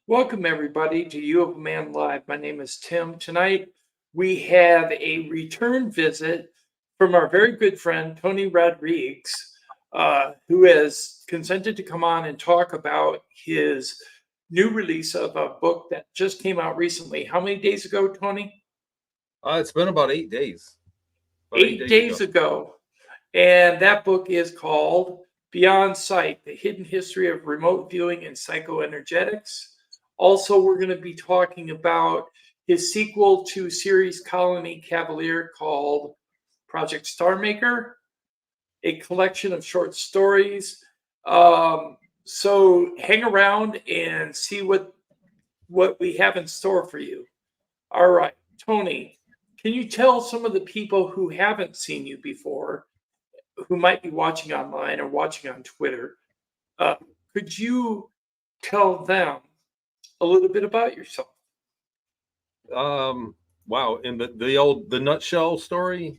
Welcome, everybody, to UFO Man Live. My name is Tim. Tonight, we have a return visit from our very good friend, Tony Rodrigues, who has consented to come on and talk about his new release of a book that just came out recently. How many days ago, Tony? It's been about 8 days. Eight days ago. And that book is called Beyond Sight, The Hidden History of Remote Viewing and Psychoenergetics. Also, we're going to be talking about his sequel to series Colony Cavalier called Project Starmaker, a collection of short stories. So hang around and see what we have in store for you. All right, Tony, can you tell some of the people who haven't seen you before, who might be watching online or watching on Twitter, could you tell them a little bit about yourself? Wow. In the nutshell story.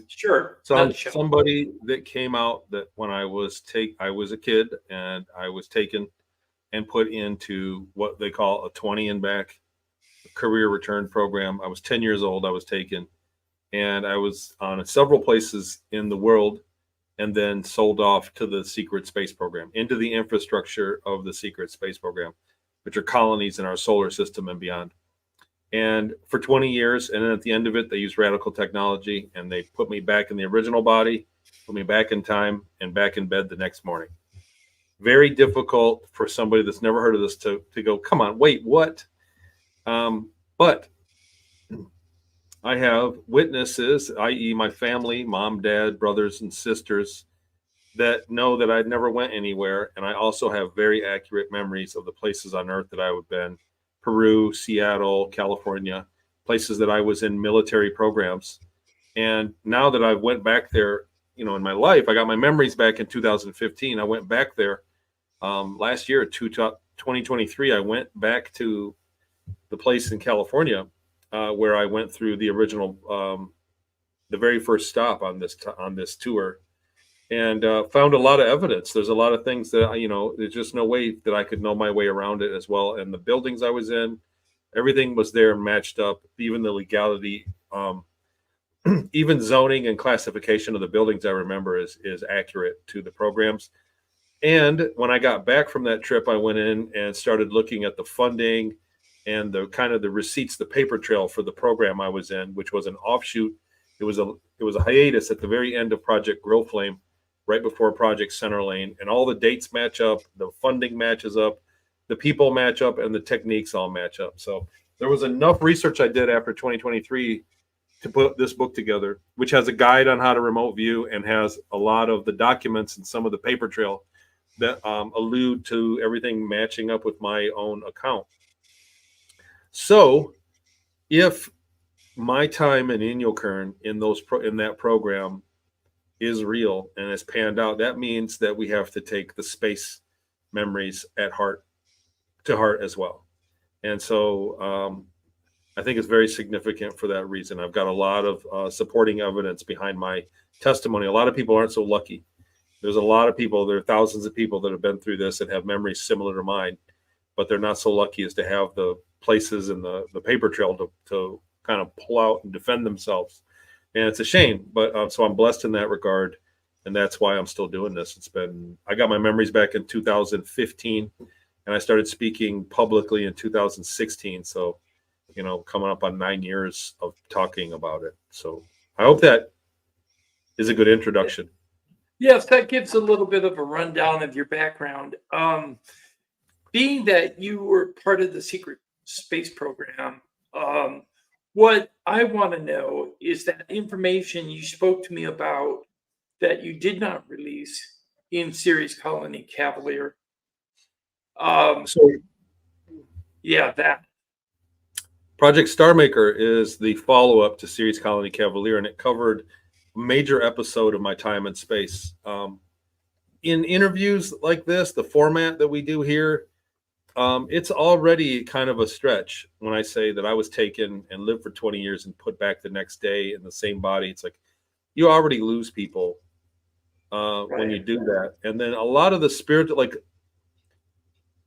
Sure. So I'm somebody that came out that when I was a kid, and I was taken and put into what they call a 20 and back career return program. I was 10 years old. I was taken, and I was on several places in the world, and then sold off to the secret space program, into the infrastructure of the secret space program, which are colonies in our solar system and beyond. And for 20 years, and then at the end of it, they used radical technology, and they put me back in the original body, put me back in time, and back in bed the next morning. Very difficult for somebody that's never heard of this to go, come on, wait, what? But I have witnesses, i.e. my family, mom, dad, brothers, and sisters, that know that I never went anywhere. And I also have very accurate memories of the places on Earth that I would have been: Peru, Seattle, California, places that I was in military programs. And now that I went back there, in my life, I got my memories back in 2015. I went back there last year, 2023. I went back to the place in California where I went through the original, the very first stop on this tour, and found a lot of evidence. There's a lot of things that, there's just no way that I could know my way around it as well. And the buildings I was in, everything was there, matched up, even the legality, even zoning and classification of the buildings I remember is accurate to the programs. And when I got back from that trip, I went in and started looking at the funding and the kind of the receipts, the paper trail for the program I was in, which was an offshoot. It was a hiatus at the very end of Project Grow Flame, right before Project Center Lane, and all the dates match up, the funding matches up, the people match up, and the techniques all match up. So there was enough research I did after 2023 to put this book together, which has a guide on how to remote view and has a lot of the documents and some of the paper trail that allude to everything matching up with my own account. So if my time in Inyokern in that program is real and it's panned out, that means that we have to take the space memories to heart as well. And so I think it's very significant for that reason. I've got a lot of supporting evidence behind my testimony. A lot of people aren't so lucky. There's a lot of people, there are thousands of people that have been through this and have memories similar to mine, but they're not so lucky as to have the places and the paper trail to kind of pull out and defend themselves. And it's a shame, but so I'm blessed in that regard. And that's why I'm still doing this. I got my memories back in 2015, and I started speaking publicly in 2016. So, coming up on 9 years of talking about it. So I hope that is a good introduction. Yes, that gives a little bit of a rundown of your background. Being that you were part of the secret space program, what I want to know is that information you spoke to me about that you did not release in series Colony Cavalier. That. Project Starmaker is the follow-up to series Colony Cavalier, and it covered a major episode of my time in space. In interviews like this, the format that we do here, it's already kind of a stretch when I say that I was taken and lived for 20 years and put back the next day in the same body. It's like you already lose people when you do that. And then a lot of the spirit, like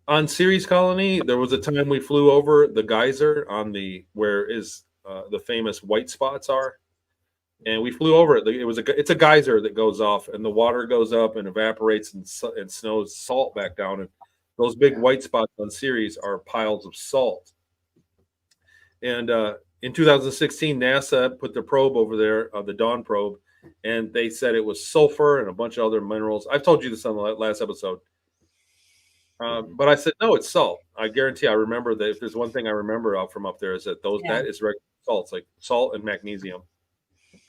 On Ceres Colony, there was a time we flew over the geyser on where is the famous white spots are, and we flew over it. It's a geyser that goes off, and the water goes up and evaporates and snows salt back down. And those big white spots on Ceres are piles of salt. And in 2016, NASA put the probe over there, the Dawn probe, and they said it was sulfur and a bunch of other minerals. I've told you this on the last episode. But I said, no, it's salt. I guarantee I remember that if there's one thing I remember from up there is that that is regular salts, like salt and magnesium.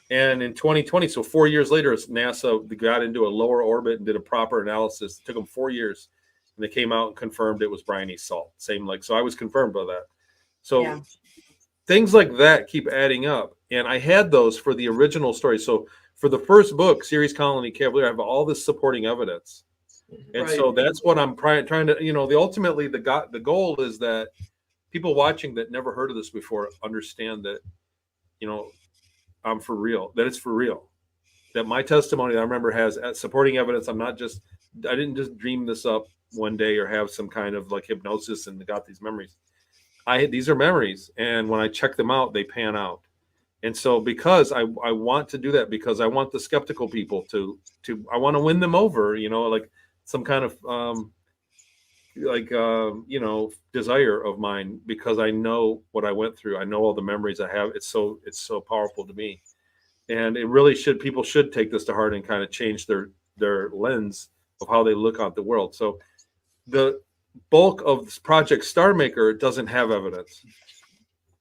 And in 2020, so 4 years later, NASA got into a lower orbit and did a proper analysis. It took them 4 years. And they came out and confirmed it was briny salt. So I was confirmed by that. So things like that keep adding up. And I had those for the original story. So for the first book, Ceres Colony Cavalier, I have all this supporting evidence. And so that's what I'm trying to, ultimately the goal is that people watching that never heard of this before understand that, I'm for real, that it's for real, that my testimony that I remember has supporting evidence. I didn't just dream this up one day or have some kind of like hypnosis and got these memories. These are memories. And when I check them out, they pan out. And so because I want to do that, because I want the skeptical people I want to win them over, like some kind of desire of mine, because I know what I went through. I know all the memories I have. It's so powerful to me. And it really people should take this to heart and kind of change their lens of how they look at the world. So the bulk of this Project Star Maker doesn't have evidence.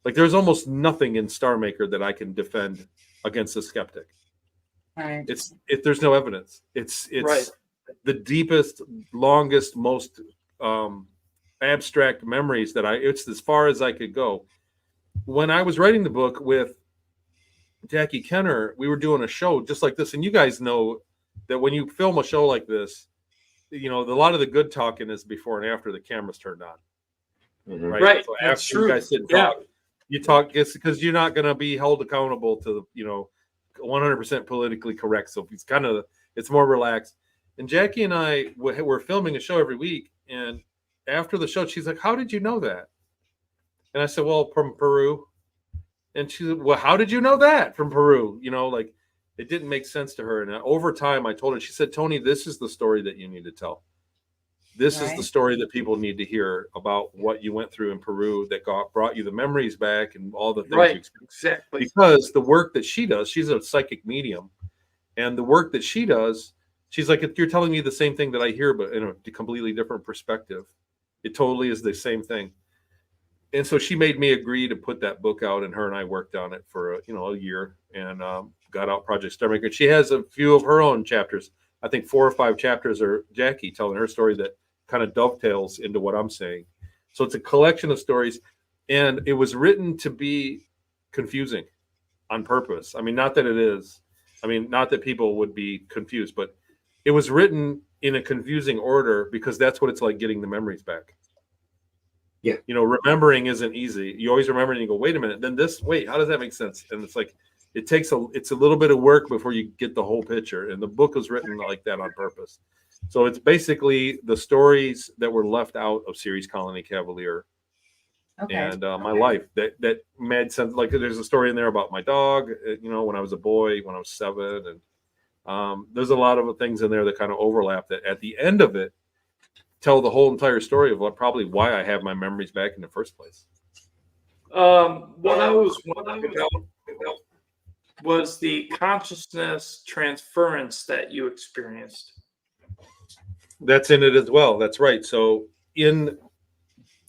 Like there's almost nothing in Star Maker that I can defend against a skeptic. Right. There's no evidence. It's Right. the deepest, longest, most abstract memories it's as far as I could go. When I was writing the book with Jackie Kenner, we were doing a show just like this. And you guys know that when you film a show like this, a lot of the good talking is before and after the camera's turned on. Mm-hmm. Right. So that's true. You guys sit and talk, you talk because you're not going to be held accountable to, 100% politically correct. So it's more relaxed. And Jackie and I were filming a show every week. And after the show, she's like, "How did you know that?" And I said, "Well, from Peru." And she said, "Well, how did you know that from Peru?" Like it didn't make sense to her. And over time, I told her, she said, "Tony, this is the story that you need to tell. This is the story that people need to hear about what you went through in Peru that brought you the memories back and all the things you experienced." Exactly. Because the work that she does, she's a psychic medium. And the work that she does, she's like, "If you're telling me the same thing that I hear, but in a completely different perspective, it totally is the same thing." And so she made me agree to put that book out, and her and I worked on it for a year and got out Project Star Maker. She has a few of her own chapters. I think 4 or 5 chapters are Jackie telling her story that kind of dovetails into what I'm saying. So it's a collection of stories, and it was written to be confusing on purpose. I mean, not that it is. I mean, not that people would be confused, but it was written in a confusing order because that's what it's like getting the memories back. Yeah. Remembering isn't easy. You always remember and you go, "Wait a minute, then wait, how does that make sense?" And it's like, it's a little bit of work before you get the whole picture. And the book was written like that on purpose. So it's basically the stories that were left out of Ceres Colony Cavalier and my life that made sense. Like there's a story in there about my dog, when I was a boy, when I was 7. And there's a lot of things in there that kind of overlap that at the end of it tell the whole entire story of why I have my memories back in the first place. What I was wondering about was the consciousness transference that you experienced. That's in it as well. That's right. So in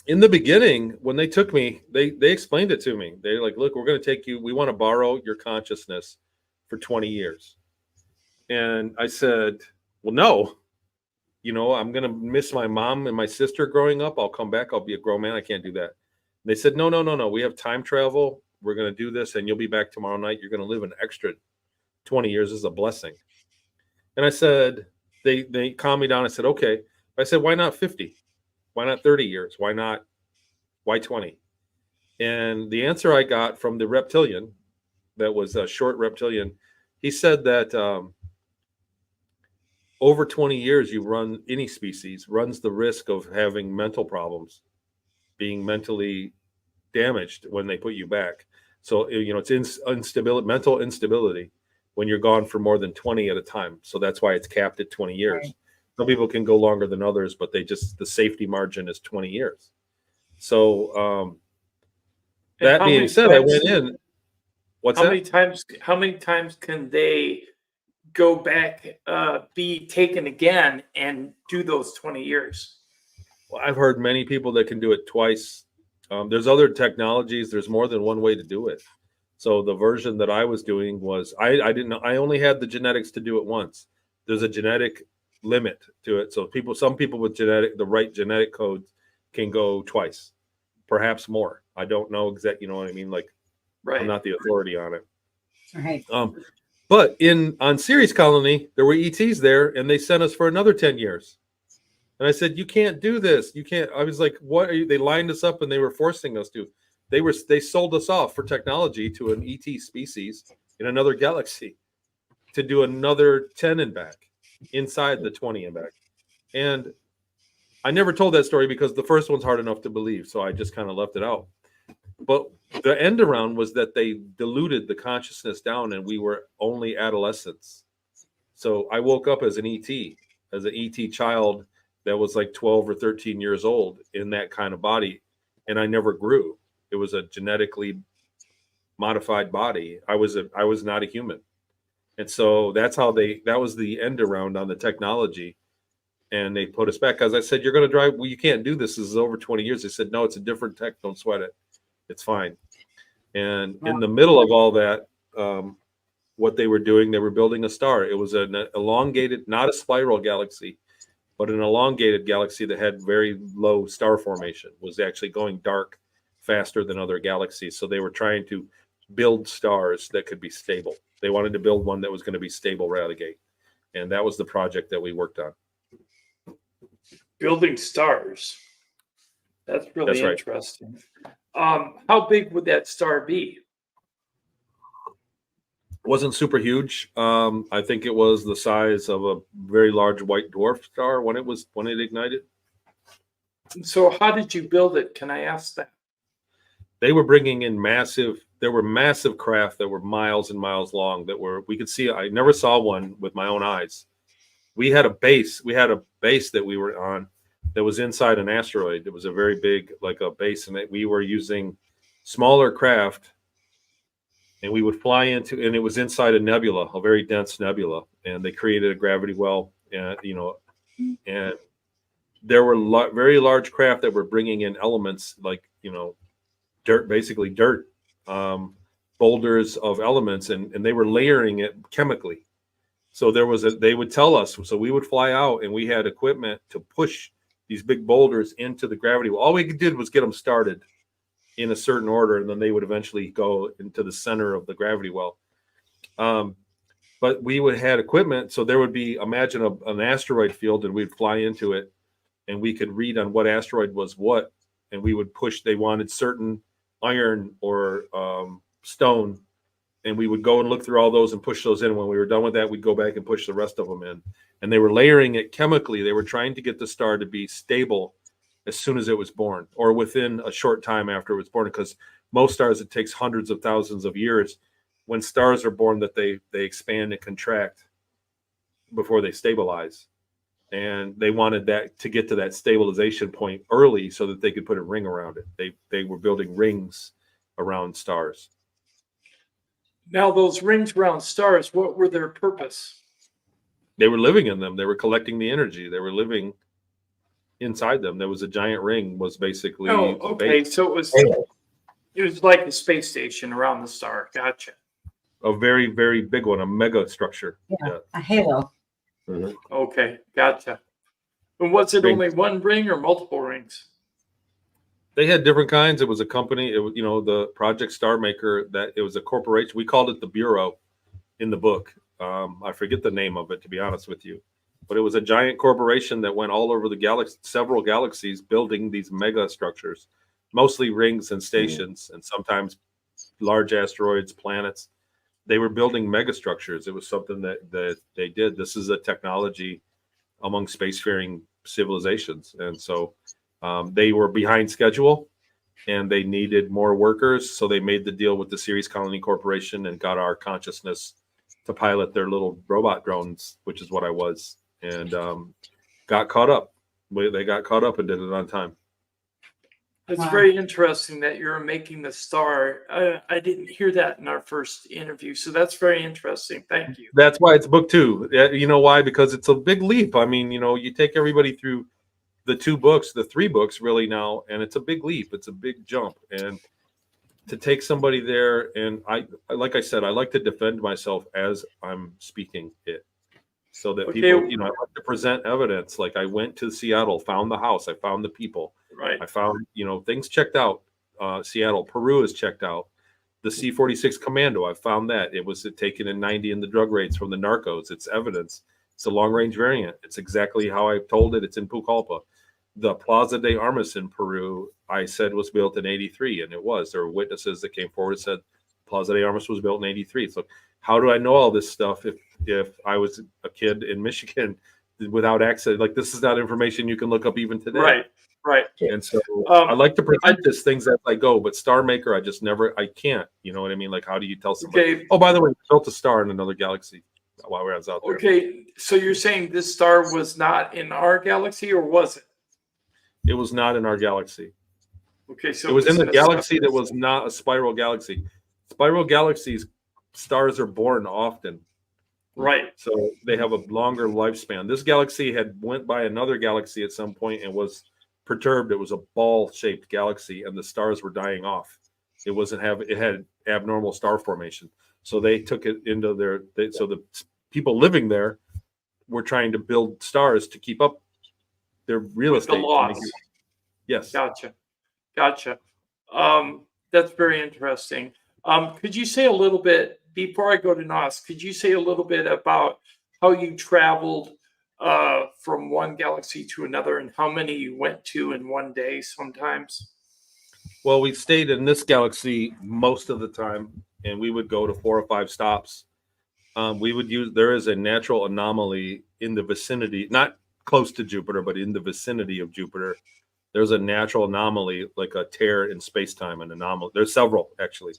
the beginning, when they took me, they explained it to me. They're like, "Look, we're going to take you. We want to borrow your consciousness for 20 years. And I said, "Well, no. I'm going to miss my mom and my sister growing up. I'll come back. I'll be a grown man. I can't do that." And they said, No. We have time travel. We're going to do this, and you'll be back tomorrow night. You're going to live an extra 20 years as a blessing. And I said, they calmed me down. I said, "Okay." I said, "Why not 50? Why not 30 years? Why 20? And the answer I got from the reptilian, that was a short reptilian, he said that over 20 years, you run any species runs the risk of having mental problems, being mentally damaged when they put you back. So, it's instability, mental instability when you're gone for more than 20 at a time. So that's why it's capped at 20 years. Right. Some people can go longer than others, but the safety margin is 20 years. So, And that how being many said, I times- went in. What's How that? many times can they go back, be taken again and do those 20 years? Well, I've heard many people that can do it twice. There's other technologies. There's more than one way to do it. So the version that I was doing was I didn't know. I only had the genetics to do it once. There's a genetic limit to it. So some people with the right genetic code can go twice, perhaps more. I don't know exactly. You know what I mean? Like, Right. I'm not the authority on it. Right. But on Ceres Colony, there were ETs there, and they sent us for another 10 years. And I said, "You can't do this. You can't." I was like, "What are you?" They lined us up, and they were forcing us to. They sold us off for technology to an ET species in another galaxy to do another 10 and back inside the 20 and back. And I never told that story because the first one's hard enough to believe, so I just kind of left it out. But the end around was that they diluted the consciousness down, and we were only adolescents. So I woke up as an ET child that was like 12 or 13 years old in that kind of body, and I never grew. It was a genetically modified body. I was not a human. And so that was the end around on the technology. And they put us back. As I said, "You're going to drive. Well, you can't do this. This is over 20 years." They said, "No, it's a different tech. Don't sweat it. It's fine." And in the middle of all that, what they were doing, they were building a star. It was an elongated, not a spiral galaxy, but an elongated galaxy that had very low star formation, was actually going dark faster than other galaxies. So they were trying to build stars that could be stable. They wanted to build one that was going to be stable right out of the gate. And that was the project that we worked on. Building stars. That's really That's right. interesting. How big would that star be? Wasn't super huge. I think it was the size of a very large white dwarf star when it ignited. So how did you build it? Can I ask that? They were bringing in there were massive craft that were miles and miles long we could see. I never saw one with my own eyes. We had a base that we were on that was inside an asteroid. It was a very big, like a base, and we were using smaller craft, and we would fly into, and it was inside a nebula, a very dense nebula, and they created a gravity well, and and there were very large craft that were bringing in elements like dirt, basically dirt, boulders of elements, and they were layering it chemically. So they would tell us, so we would fly out, and we had equipment to push these big boulders into the gravity well. All we did was get them started in a certain order, and then they would eventually go into the center of the gravity well. But we had equipment, so there would be, imagine an asteroid field, and we'd fly into it, and we could read on what asteroid was what, and we would push. They wanted certain iron or stone, and we would go and look through all those and push those in. When we were done with that, we'd go back and push the rest of them in. And they were layering it chemically. They were trying to get the star to be stable as soon as it was born, or within a short time after it was born, because most stars, it takes hundreds of thousands of years when stars are born that they expand and contract before they stabilize. And they wanted that to get to that stabilization point early so that they could put a ring around it. They were building rings around stars. Now, those rings around stars, what were their purpose? They were living in them. They were collecting the energy. They were living inside them. There was a giant ring, was basically. Oh, okay. So it was like a space station around the star. Gotcha. A very, very big one, a mega structure. Yeah. A halo. Mhm. Okay, gotcha. And was it only one ring or multiple rings? They had different kinds. It was a company. It was, the Project Star Maker. That it was a corporation. We called it the Bureau in the book. I forget the name of it, to be honest with you, but it was a giant corporation that went all over the galaxy, several galaxies, building these mega structures, mostly rings and stations, and sometimes large asteroids, planets. They were building mega structures. It was something that they did. This is a technology among spacefaring civilizations. And so they were behind schedule and they needed more workers. So they made the deal with the Ceres Colony Corporation and got our consciousness to pilot their little robot drones, which is what I was, and got caught up. They got caught up and did it on time. It's Wow. very interesting that you're making the star. I didn't hear that in our first interview, so that's very interesting. Thank you. That's why it's book 2. You know why? Because it's a big leap. I mean, you take everybody through the 2 books, the 3 books really now, and it's a big leap. It's a big jump. And to take somebody there, and like I said, I like to defend myself as I'm speaking it, so that people, I like to present evidence. Like I went to Seattle, found the house, I found the people, Right. I found, things checked out. Seattle, Peru is checked out. The C-46 Commando, I found that it was taken in '90 in the drug raids from the narcos. It's evidence. It's a long range variant. It's exactly how I told it. It's in Pucallpa. The Plaza de Armas in Peru, I said was built in '83, and it was. There were witnesses that came forward and said Plaza de Armas was built in '83. So how do I know all this stuff if I was a kid in Michigan without access? Like, this is not information you can look up even today. Right. And so I like to present these things as I go, but Star Maker, I can't. You know what I mean? Like, how do you tell somebody? Okay. Oh, by the way, we built a star in another galaxy while I was out there. Okay, so you're saying this star was not in our galaxy, or was it? It was not in our galaxy. Okay, so It was in the a galaxy star- that was not a spiral galaxy. Spiral galaxies, stars are born often. Right. So they have a longer lifespan. This galaxy had went by another galaxy at some point and was perturbed. It was a ball-shaped galaxy, and the stars were dying off. It had abnormal star formation. So they took it into so the people living there were trying to build stars to keep up their real With the estate. laws. Yes. Gotcha. That's very interesting. Could you say a little bit, before I go to NOS, could you say a little bit about how you traveled from one galaxy to another, and how many you went to in one day sometimes? Well, we stayed in this galaxy most of the time, and we would go to 4 or 5 stops. There is a natural anomaly in the vicinity, not close to Jupiter, but in the vicinity of Jupiter. There's a natural anomaly, like a tear in space-time, an anomaly. There's several, actually,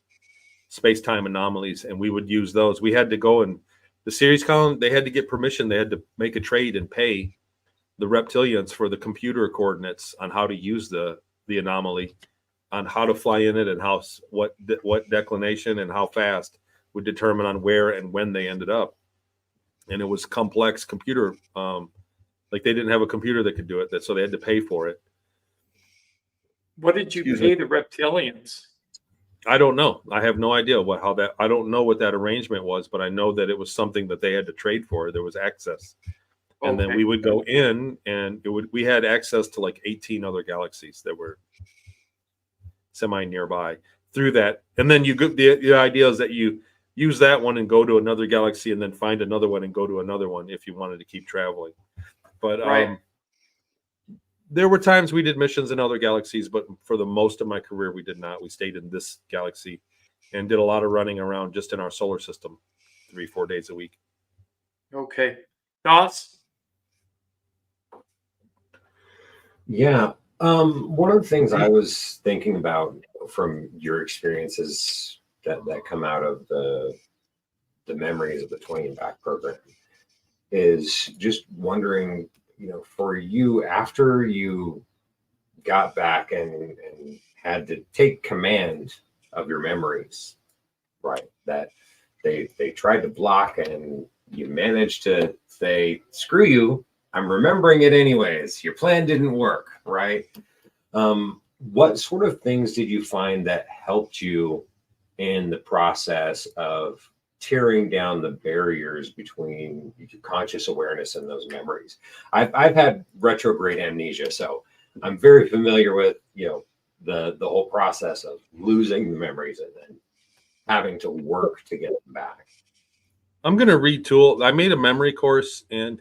space-time anomalies, and we would use those. We had to go, and the Ceres colony, they had to get permission. They had to make a trade and pay the reptilians for the computer coordinates on how to use the anomaly, on how to fly in it, and what declination and how fast would determine on where and when they ended up. And it was complex computer, like they didn't have a computer that could do it, so they had to pay for it. What did you pay the reptilians? I don't know. I have no idea I don't know what that arrangement was, but I know that it was something that they had to trade for. There was access. And then we would go in, and we had access to like 18 other galaxies that were semi nearby through that. And then the idea is that you use that one and go to another galaxy, and then find another one and go to another one if you wanted to keep traveling. But there were times we did missions in other galaxies, but for the most of my career, we did not. We stayed in this galaxy and did a lot of running around just in our solar system 3-4 days a week. Okay. NOS? Yeah. One of the things I was thinking about from your experiences that come out of the memories of the 20 and Back program is just wondering, for you, after you got back and had to take command of your memories, right? That they tried to block, and you managed to say, screw you, I'm remembering it anyways. Your plan didn't work, right? What sort of things did you find that helped you in the process of tearing down the barriers between your conscious awareness and those memories? I've had retrograde amnesia, so I'm very familiar with the whole process of losing the memories and then having to work to get them back. I'm going to retool. I made a memory course, and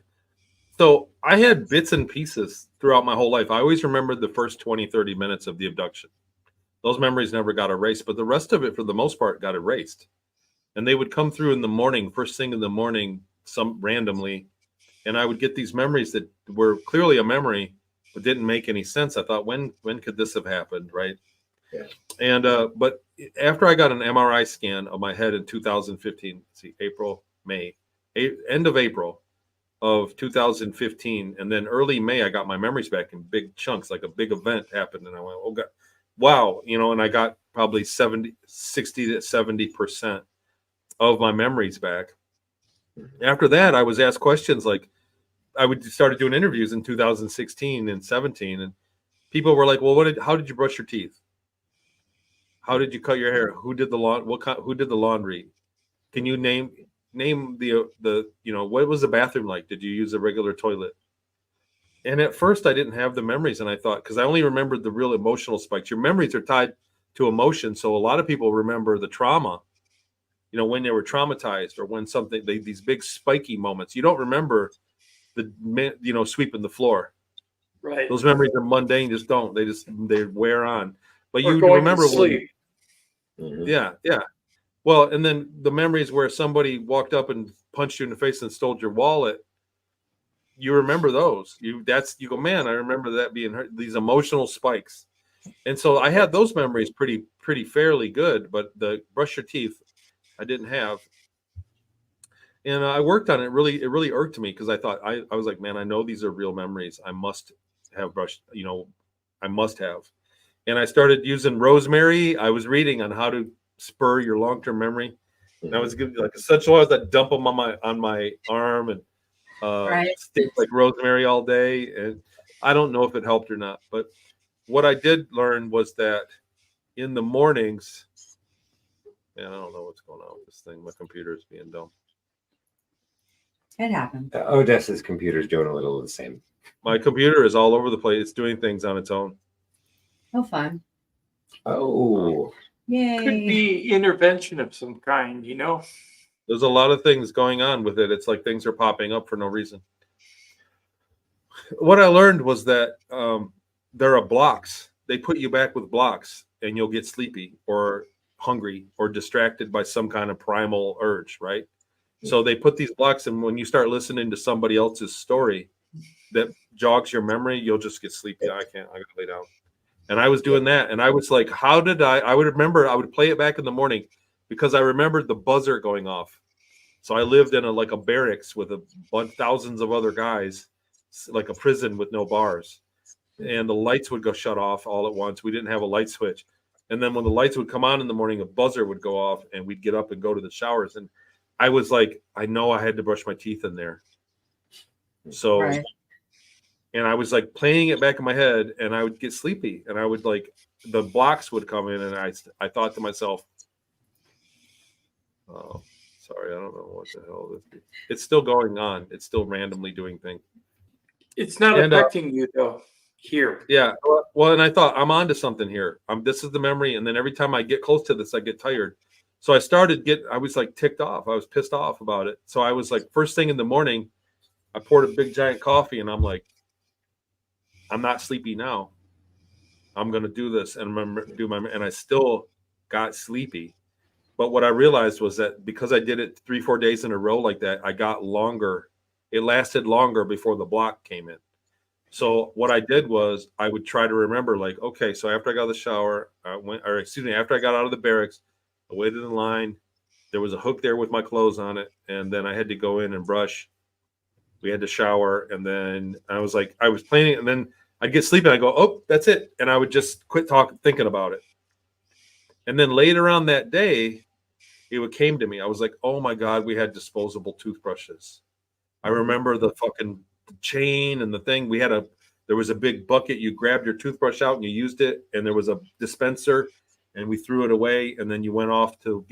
so I had bits and pieces throughout my whole life. I always remembered the first 20-30 minutes of the abduction. Those memories never got erased, but the rest of it, for the most part, got erased. And they would come through in the morning, first thing in the morning, some randomly, and I would get these memories that were clearly a memory, but didn't make any sense. I thought, when could this have happened, right? Yeah. And but after I got an MRI scan of my head in 2015, see, April, May, end of April of 2015, and then early May, I got my memories back in big chunks, like a big event happened, and I went, oh God, wow, and I got probably 60 to 70% of my memories back. After that, I was asked questions like, I started doing interviews in 2016 and 17, and people were like, well, how did you brush your teeth? How did you cut your hair? Who did the who did the laundry? Can you name the what was the bathroom like? Did you use a regular toilet? And at first I didn't have the memories, and I thought, because I only remembered the real emotional spikes. Your memories are tied to emotion, so a lot of people remember the trauma, when they were traumatized, or when these big spiky moments. You don't remember the sweeping the floor. Right. Those memories are mundane, they wear on. But Or you going remember to sleep. yeah. Well, and then the memories where somebody walked up and punched you in the face and stole your wallet, you remember those. You go, man, I remember that being hurt, these emotional spikes. And so I had those memories pretty fairly good, but the brush your teeth, I didn't have. And I worked on it. It really irked me, because I thought, I was like, man, I know these are real memories. I must have brushed, I must have. And I started using rosemary. I was reading on how to spur your long-term memory. And I was giving like essential oils that dump them on my arm, and stick like rosemary all day. And I don't know if it helped or not, but what I did learn was that in the mornings, man, I don't know what's going on with this thing. My computer is being dumb. It happened. Odessa's computer's doing a little of the same. My computer is all over the place. It's doing things on its own. No fun. Oh, Yay. Could be intervention of some kind, There's a lot of things going on with it. It's like things are popping up for no reason. What I learned was that there are blocks. They put you back with blocks, and you'll get sleepy or hungry or distracted by some kind of primal urge, right? So they put these blocks, and when you start listening to somebody else's story that jogs your memory, you'll just get sleepy. I gotta lay down. And I was doing that, and I was like, how did I would remember, I would play it back in the morning, because I remembered the buzzer going off. So I lived in a barracks with thousands of other guys, like a prison with no bars. And the lights would go shut off all at once. We didn't have a light switch. And then when the lights would come on in the morning, a buzzer would go off, and we'd get up and go to the showers. And I was like, I know I had to brush my teeth in there. So, and I was like playing it back in my head, and I would get sleepy, and I would the blocks would come in, and I thought to myself, oh, sorry, I don't know what the hell this is. It's still going on. It's still randomly doing things. It's not affecting you though. Here. Yeah. Well, and I thought, I'm onto something here. This is the memory. And then every time I get close to this, I get tired. So I was like ticked off. I was pissed off about it. So I was like, first thing in the morning, I poured a big giant coffee, and I'm like, I'm not sleepy now. I'm going to do this and and I still got sleepy. But what I realized was that because I did it 3-4 days in a row like that, I got longer. It lasted longer before the block came in. So what I did was I would try to remember, like, okay, so after I got out of the shower, after I got out of the barracks, I waited in line. There was a hook there with my clothes on it. And then I had to go in and brush. We had to shower. And then I was playing it, and then I'd get sleepy. And I go, oh, that's it. And I would just quit thinking about it. And then later on that day, it came to me. I was like, oh my God, we had disposable toothbrushes. I remember the fucking chain and the thing. There was a big bucket. You grabbed your toothbrush out and you used it. And there was a dispenser, and we threw it away. And then you went off to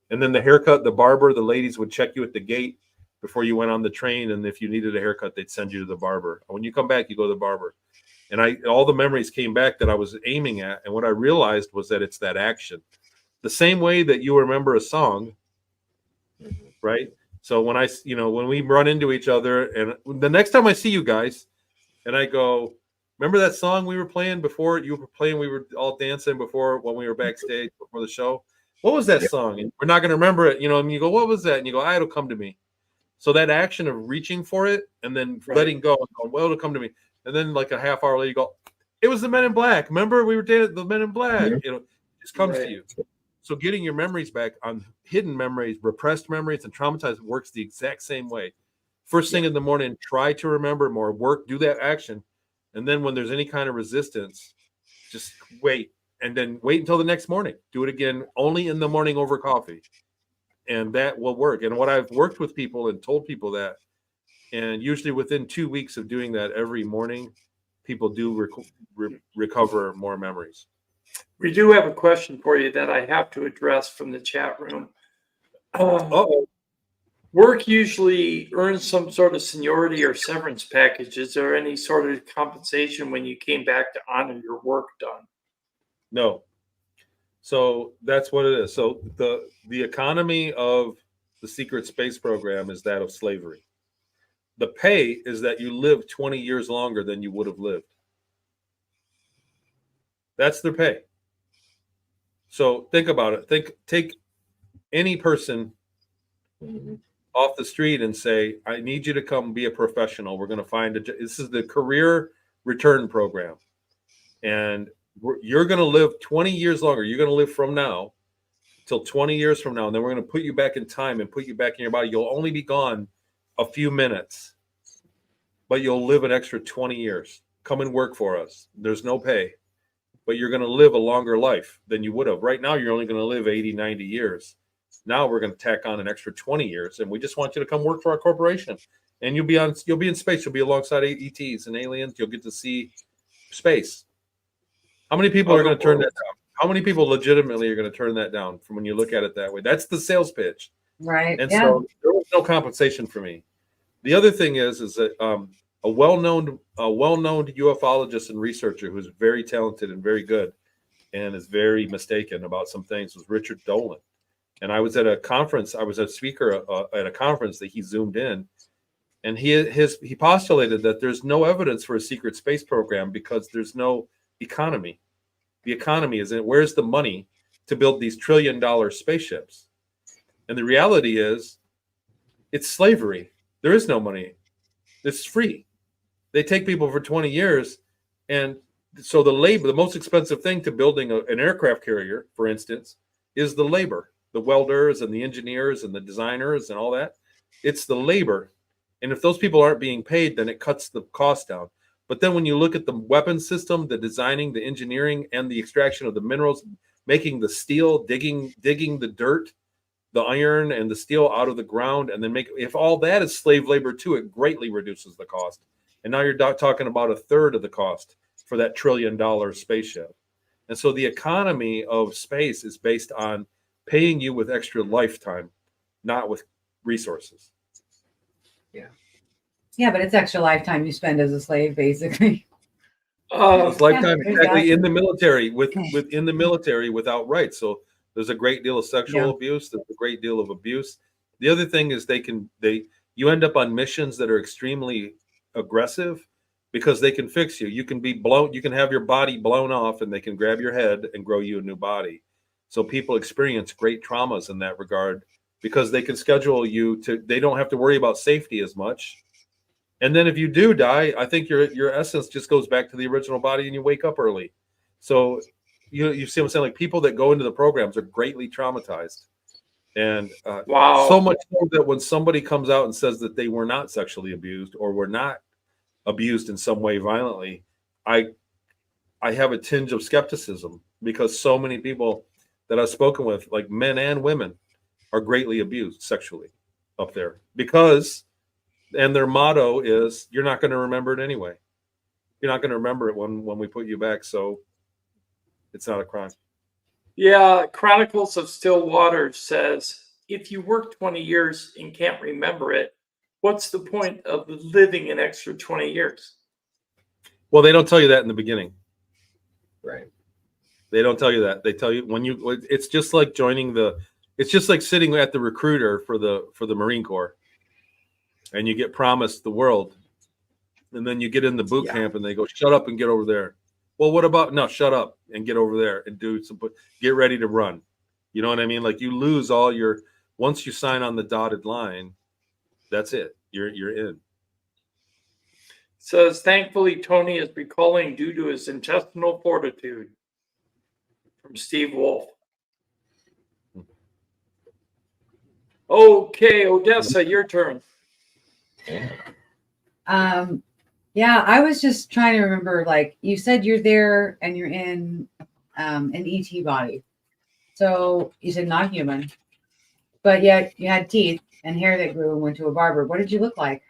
and then the haircut, the barber, the ladies would check you at the gate before you went on the train. And if you needed a haircut, they'd send you to the barber. When you come back, you go to the barber. And all the memories came back that I was aiming at. And what I realized was that it's that action. The same way that you remember a song, right? So when when we run into each other, and the next time I see you guys, and I go, remember that song we were playing before? You were playing, we were all dancing before when we were backstage before the show. What was that song? And we're not going to remember it, and you go, what was that? And you go, it'll come to me. So that action of reaching for it and then letting go and going, well, it'll come to me. And then like a half hour later, you go, it was the Men in Black. Remember we were dating the Men in Black. Mhm. You know, it just comes to you. So getting your memories back on hidden memories, repressed memories, and traumatized works the exact same way. First thing in the morning, try to remember more, do that action. And then when there's any kind of resistance, just wait. And then wait until the next morning. Do it again, only in the morning over coffee. And that will work. And what I've worked with people and told people that, and usually within 2 weeks of doing that every morning, people do recover more memories. We do have a question for you that I have to address from the chat room. Work usually earns some sort of seniority or severance package. Is there any sort of compensation when you came back to honor your work done? No. So that's what it is. So the economy of the secret space program is that of slavery. The pay is that you live 20 years longer than you would have lived. That's their pay. So think about it. Take any person off the street and say, I need you to come be a professional. We're going to find this is the career return program. And you're going to live 20 years longer. You're going to live from now till 20 years from now. And then we're going to put you back in time and put you back in your body. You'll only be gone a few minutes, but you'll live an extra 20 years. Come and work for us. There's no pay, but you're going to live a longer life than you would have. Right now, you're only going to live 80, 90 years. Now we're going to tack on an extra 20 years, and we just want you to come work for our corporation. And you'll be in space. You'll be alongside ETs and aliens. You'll get to see space. How many people are going to turn that down? How many people legitimately are going to turn that down from when you look at it that way? That's the sales pitch. Right. And so there was no compensation for me. The other thing is that a well-known ufologist and researcher who's very talented and very good and is very mistaken about some things was Richard Dolan. And I was at a conference. I was a speaker at a conference that he zoomed in, and he postulated that there's no evidence for a secret space program because there's no economy. The economy is where's the money to build these $1 trillion spaceships? And the reality is, it's slavery. There is no money. It's free. They take people for 20 years, and so the most expensive thing to building an aircraft carrier, for instance, is the labor. The welders and the engineers and the designers and all that. It's the labor. And if those people aren't being paid, then it cuts the cost down. But then when you look at the weapon system, the designing, the engineering, and the extraction of the minerals, making the steel, digging the dirt, the iron and the steel out of the ground, and then if all that is slave labor too, it greatly reduces the cost. And now you're talking about a third of the cost for that $1 trillion spaceship. And so the economy of space is based on paying you with extra lifetime, not with resources. Yeah, but it's extra lifetime you spend as a slave, basically. It's lifetime Yeah, exactly exactly. in the military within the military without rights. So there's a great deal of sexual abuse. There's a great deal of abuse. The other thing is you end up on missions that are extremely aggressive because they can fix you. You can be blown. You can have your body blown off, and they can grab your head and grow you a new body. So people experience great traumas in that regard because they can schedule you they don't have to worry about safety as much. And then if you do die, I think your essence just goes back to the original body and you wake up early. So you see what I'm saying? Like people that go into the programs are greatly traumatized. And so much so that when somebody comes out and says that they were not sexually abused or were not abused in some way violently, I have a tinge of skepticism because so many people that I've spoken with, like men and women, are greatly abused sexually up there and their motto is, you're not going to remember it anyway. You're not going to remember it when we put you back. So it's not a crime. Yeah. Chronicles of Still Waters says, if you work 20 years and can't remember it, what's the point of living an extra 20 years? Well, they don't tell you that in the beginning. Right. They don't tell you that. They tell you it's just like it's just like sitting at the recruiter for the Marine Corps. And you get promised the world, and then you get in the boot camp, and they go, "Shut up and get over there." Well, what about no? Shut up and get over there and get ready to run. You know what I mean? Like you lose all once you sign on the dotted line, That's it. You're in. Says, thankfully, Tony is recalling due to his intestinal fortitude. From Steve Wolf. Okay, Odessa, your turn. Yeah, I was just trying to remember, like you said you're there and you're in an ET body. So you said not human, but yet you had teeth and hair that grew and went to a barber. What did you look like?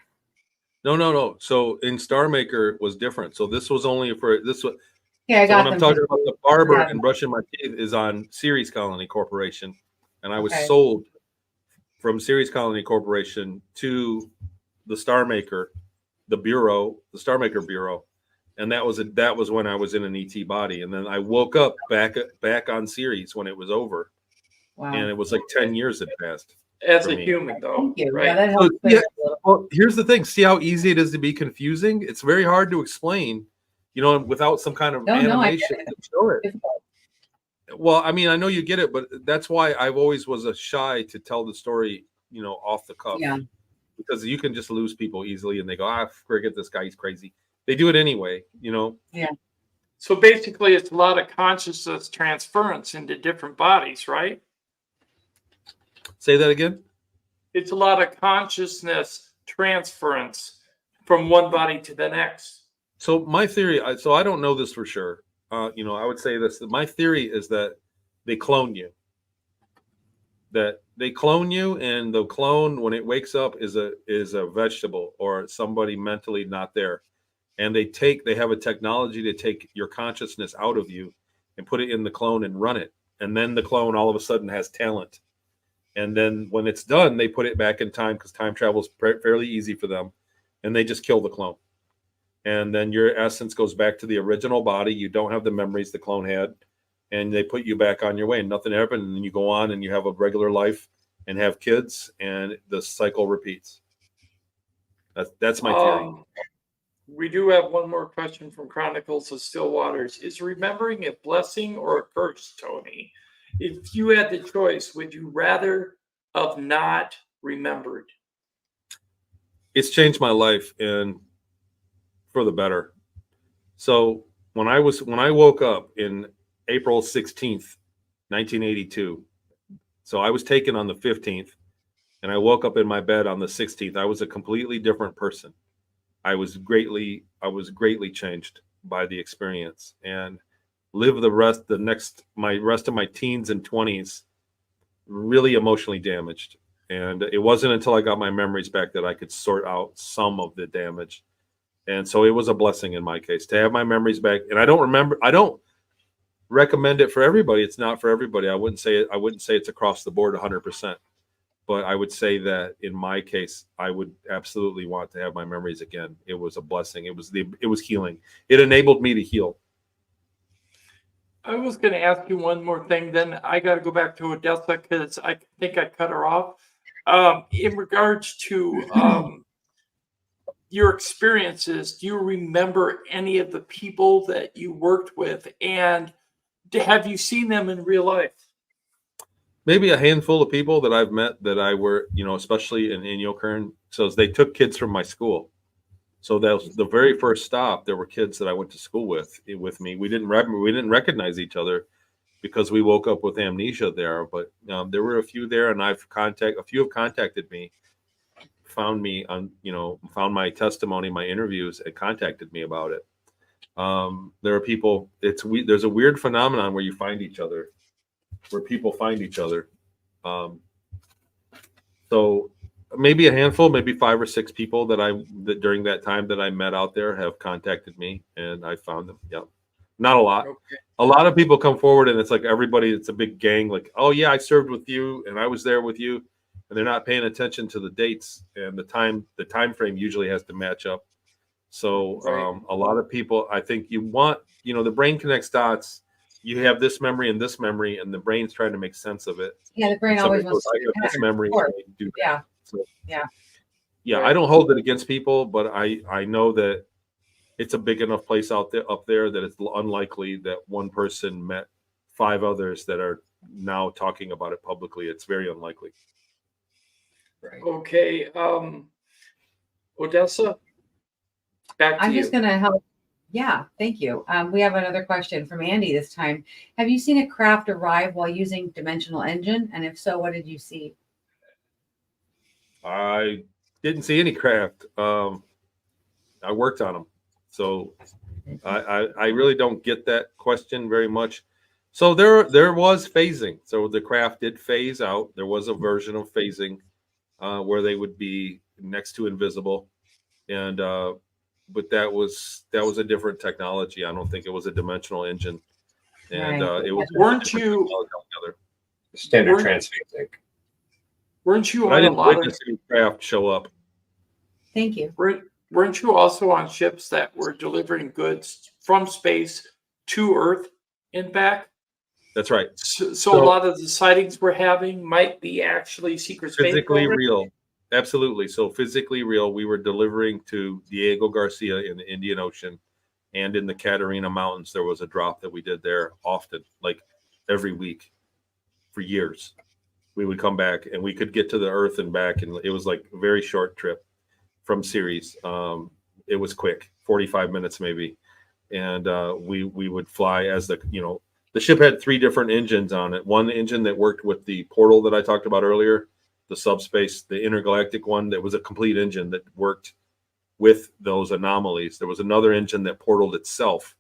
No. So in Star Maker was different. So this was only for this was Yeah, I so got when them. I'm talking about the barber Yeah. and brushing my teeth is on Series Colony Corporation. And I was Okay. sold from Series Colony Corporation to the Star Maker, the Star Maker Bureau. And that was when I was in an ET body. And then I woke up back on Series when it was over. Wow. And it was like 10 years had passed. As For a me. human, though. Thank you. Right? Yeah, that So, helps. yeah, well, here's the thing. See how easy it is to be confusing? It's very hard to explain, without some kind of No, I animation get to show it. Difficult. Well, I mean, I know you get it, but that's why I've always was a shy to tell the story, off the cuff. Yeah. Because you can just lose people easily and they go, forget this guy, he's crazy. They do it anyway, Yeah. So basically, it's a lot of consciousness transference into different bodies, right? Say that again. It's a lot of consciousness transference from one body to the next. So my theory, so I don't know this for sure. I would say this. My theory is that they clone you. That they clone you, and the clone, when it wakes up, is a vegetable or somebody mentally not there, and they have a technology to take your consciousness out of you and put it in the clone and run it, and then the clone all of a sudden has talent, and then when it's done, they put it back in time because time travel is fairly easy for them, and they just kill the clone. And then your essence goes back to the original body. You don't have the memories the clone had, and they put you back on your way, and nothing happened. And then you go on and you have a regular life and have kids, and the cycle repeats. That's my theory. We do have one more question from Chronicles of Still Waters. Is remembering a blessing or a curse, Tony? If you had the choice, would you rather have not remembered? It's changed my life, and for the better. So when I woke up in April 16th, 1982, so I was taken on the 15th, and I woke up in my bed on the 16th. I was a completely different person. I was greatly changed by the experience, and lived the rest of my teens and 20s really emotionally damaged. And it wasn't until I got my memories back that I could sort out some of the damage. And so it was a blessing in my case to have my memories back. And I don't recommend it for everybody. It's not for everybody. I wouldn't say it's across the board 100%. But I would say that in my case, I would absolutely want to have my memories again. It was a blessing. It was healing. It enabled me to heal. I was going to ask you one more thing. Then I got to go back to Odessa because I think I cut her off. In regards to your experiences, do you remember any of the people that you worked with, and have you seen them in real life? Maybe a handful of people that I've met that I were, especially in Yokern. So they took kids from my school. So that was the very first stop. There were kids that I went to school with me. We didn't recognize each other because we woke up with amnesia there. But there were a few there, and a few have contacted me, found me on, found my testimony, my interviews, and contacted me about it. There are people. There's a weird phenomenon where you find each other. Where people find each other. So maybe a handful, maybe 5 or 6 people that during that time that I met out there have contacted me, and I found them. Yeah. Not a lot. Okay. A lot of people come forward, and it's like everybody, it's a big gang. Like, oh yeah, I served with you and I was there with you. And they're not paying attention to the dates and the time frame usually has to match up. So a lot of people, I think you want, the brain connects dots. You have this memory, and the brain's trying to make sense of it. Yeah, the brain always wants I have this memory. And I do that. Yeah. So, Yeah. Yeah, I don't hold it against people, but I know that it's a big enough place up there that it's unlikely that one person met 5 others that are now talking about it publicly. It's very unlikely. Right. Okay. Odessa, back to I'm you. just going to help. Yeah, thank you. We have another question from Andy this time. Have you seen a craft arrive while using dimensional engine? And if so, what did you see? I didn't see any craft. I worked on them, so I really don't get that question very much. So there was phasing. So the craft did phase out. There was a version of phasing where they would be next to invisible, and but that was a different technology. I don't think it was a dimensional engine, and Right. it was Weren't different you- technology altogether. Standard Weren't- transphasic. Weren't you But I on a didn't lot of? witness any craft show up. Thank you. Weren't you also on ships that were delivering goods from space to Earth and back? That's right. So a lot of the sightings we're having might be actually secret space Physically programs? real. Absolutely. So physically real. We were delivering to Diego Garcia in the Indian Ocean and in the Catarina Mountains. There was a drop that we did there often, like every week for years. We would come back and we could get to the Earth and back, and it was like a very short trip from Ceres. It was quick, 45 minutes maybe, and we would fly as the ship had 3 different engines on it. One engine that worked with the portal that I talked about earlier, the subspace, the intergalactic one that was a complete engine that worked with those anomalies. There was another engine that portaled itself,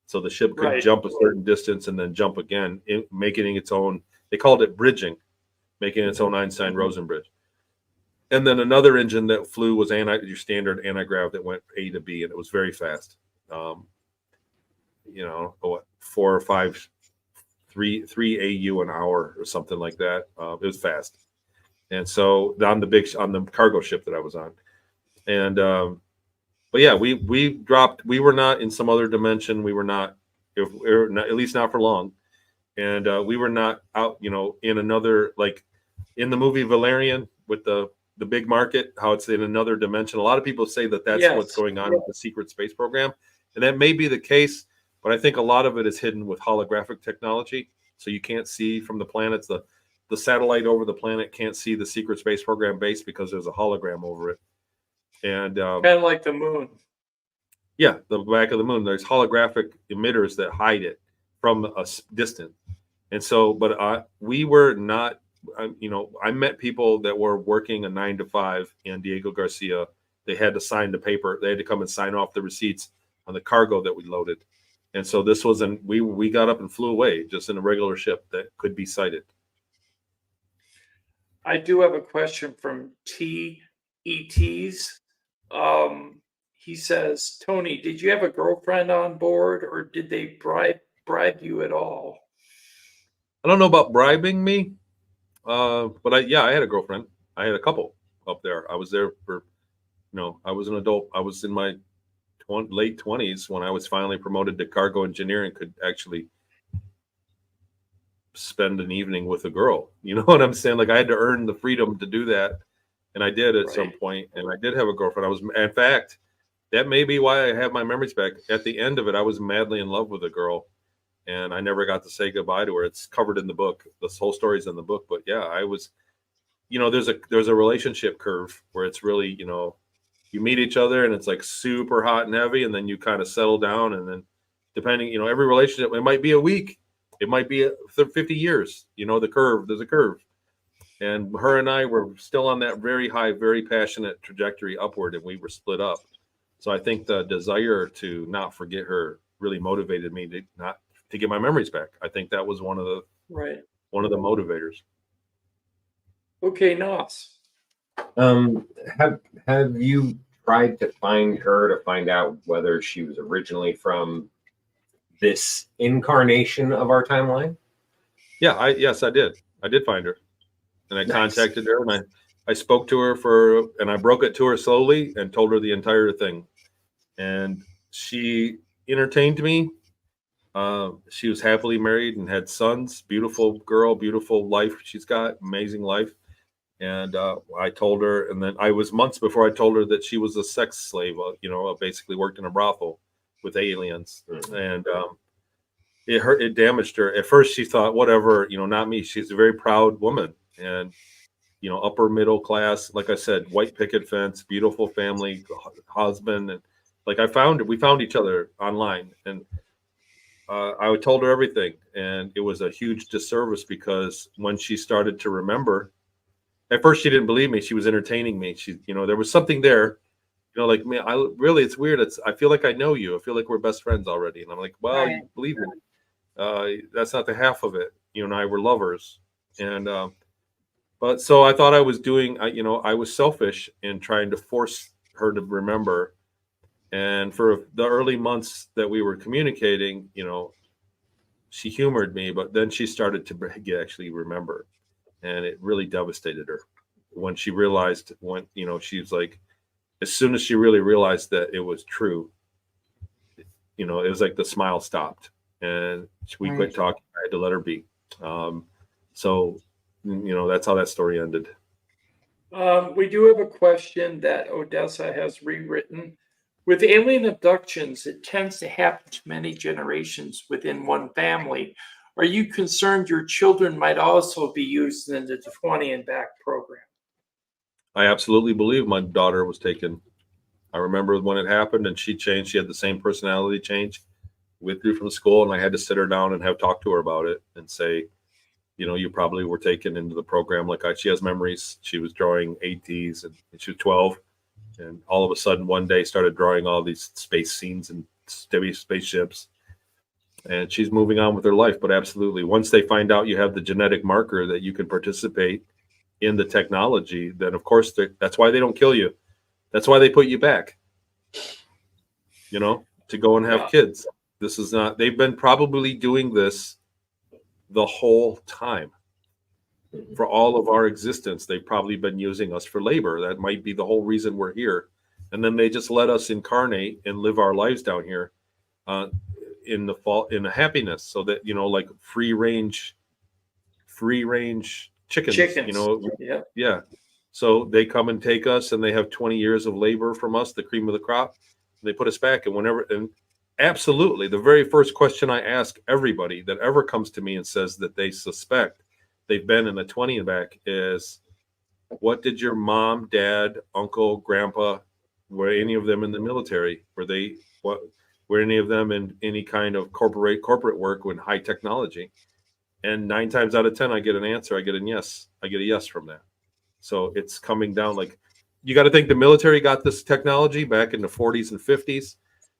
so the ship could Right. jump a certain distance and then jump again, making its own. They called it bridging, making its own Einstein-Rosen bridge. And then another engine that flew was your standard anti-grav that went A to B, and it was very fast. 4 or 5, 3 AU an hour or something like that. It was fast. And so on the cargo ship that I was on, and but yeah, we dropped. We were not in some other dimension. We were not, at least not for long, and we were not out, in another, like in the movie Valerian with the big market, how it's in another dimension. A lot of people say that that's Yes. what's going on with the secret space program, and that may be the case. But I think a lot of it is hidden with holographic technology, so you can't see from the planets. The satellite over the planet can't see the secret space program base because there's a hologram over it. And Kind of like the moon. yeah, the back of the moon, there's holographic emitters that hide it from a distance. And so, but we were not, I met people that were working a 9 to 5 in Diego Garcia. They had to sign the paper. They had to come and sign off the receipts on the cargo that we loaded. And so this was we got up and flew away just in a regular ship that could be sighted. I do have a question from TETs. He says, Tony, did you have a girlfriend on board, or did they bribe you at all? I don't know about bribing me, but I had a girlfriend. I had a couple up there. I was there for, I was an adult. I was in my late 20s when I was finally promoted to cargo engineer and could actually spend an evening with a girl. You know what I'm saying? Like I had to earn the freedom to do that, and I did at some point. And I did have a girlfriend. In fact, that may be why I have my memories back. At the end of it, I was madly in love with a girl, and I never got to say goodbye to her. It's covered in the book. This whole story's in the book. But yeah, I was, there's a relationship curve where it's really, you meet each other and it's like super hot and heavy, and then you kind of settle down, and then depending, every relationship, it might be a week, it might be 50 years, there's a curve. And her and I were still on that very high, very passionate trajectory upward, and we were split up. So I think the desire to not forget her really motivated me to get my memories back. I think that was one of the motivators. Okay, Nos. Have you tried to find her to find out whether she was originally from this incarnation of our timeline? Yeah, yes, I did. I did find her, and I contacted her, and I spoke to her and I broke it to her slowly and told her the entire thing, and she entertained me. She was happily married and had sons. Beautiful girl, beautiful life she's got, amazing life. And I told her, and then I was months before I told her that she was a sex slave. Basically worked in a brothel with aliens, and it damaged her. At first, she thought, whatever, not me. She's a very proud woman, and upper middle class. Like I said, white picket fence, beautiful family, husband, and like we found each other online, and I told her everything, and it was a huge disservice because when she started to remember, at first she didn't believe me. She was entertaining me. There was something there, like me. It's weird. I feel like I know you. I feel like we're best friends already. And I'm like, well, Right. you believe me. That's not the half of it. You and I were lovers, and but so I thought I was doing. I was selfish in trying to force her to remember. And for the early months that we were communicating, she humored me, but then she started to actually remember, and it really devastated her when she realized she was like, as soon as she really realized that it was true, it was like the smile stopped and we Right. quit talking. I had to let her be. So that's how that story ended. We do have a question that Odessa has rewritten. With alien abductions, it tends to happen to many generations within one family. Are you concerned your children might also be used in the 20 and back program? I absolutely believe my daughter was taken. I remember when it happened and she changed. She had the same personality change. Withdrew from school, and I had to sit her down and have talk to her about it and say, you probably were taken into the program. She has memories. She was drawing ATs and she was 12. And all of a sudden, one day, started drawing all these space scenes and spaceships. And she's moving on with her life. But absolutely, once they find out you have the genetic marker that you can participate in the technology, then of course that's why they don't kill you. That's why they put you back. To go and have kids. This is not. They've been probably doing this the whole time. For all of our existence, they've probably been using us for labor. That might be the whole reason we're here. And then they just let us incarnate and live our lives down here in the happiness, so that, like free range chickens. Yeah. So they come and take us, and they have 20 years of labor from us, the cream of the crop. And they put us back. And absolutely, the very first question I ask everybody that ever comes to me and says that they suspect they've been in the 20 and back is, what did your mom, dad, uncle, grandpa, were any of them in the military? Were any of them in any kind of corporate work with high technology? And 9 times out of 10, I get an answer. I get a yes from that. So it's coming down. Like, you got to think the military got this technology back in the 40s and 50s.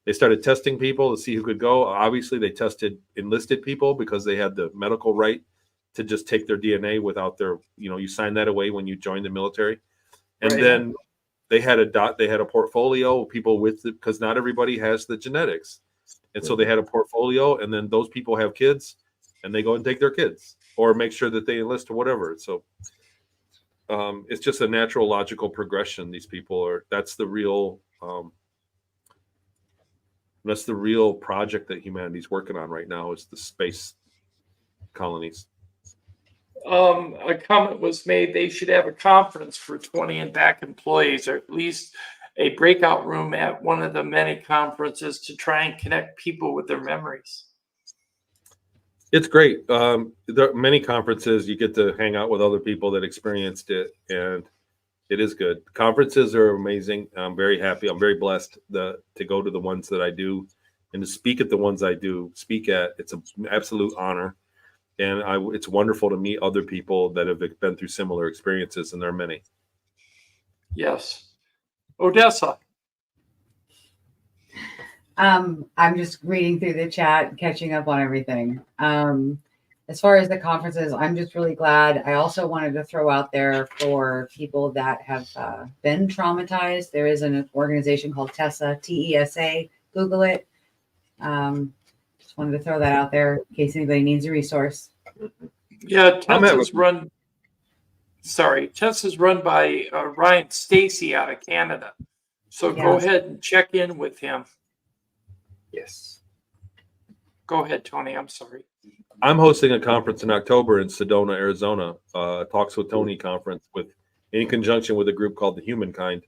They started testing people to see who could go. Obviously, they tested enlisted people because they had the medical right to just take their DNA without their, you sign that away when you join the military. And Right. then they had a portfolio of people because not everybody has the genetics. And so they had a portfolio, and then those people have kids, and they go and take their kids or make sure that they enlist or whatever. So it's just a natural, logical progression. These people that's the real project that humanity's working on right now, is the space colonies. A comment was made, they should have a conference for 20 and back employees, or at least a breakout room at one of the many conferences to try and connect people with their memories. It's great. There are many conferences you get to hang out with other people that experienced it, and it is good. Conferences are amazing. I'm very happy. I'm very blessed to go to the ones that I do and to speak at the ones I do speak at. It's an absolute honor. And it's wonderful to meet other people that have been through similar experiences, and there are many. Yes. Odessa. I'm just reading through the chat, catching up on everything. As far as the conferences, I'm just really glad. I also wanted to throw out there for people that have been traumatized. There is an organization called TESA, TESA. Google it. Just wanted to throw that out there in case anybody needs a resource. Yeah, Tessa's run by Ryan Stacy out of Canada. So go ahead and check in with him. Yes. Go ahead, Tony. I'm sorry. I'm hosting a conference in October in Sedona, Arizona, Talks with Tony conference in conjunction with a group called The Humankind.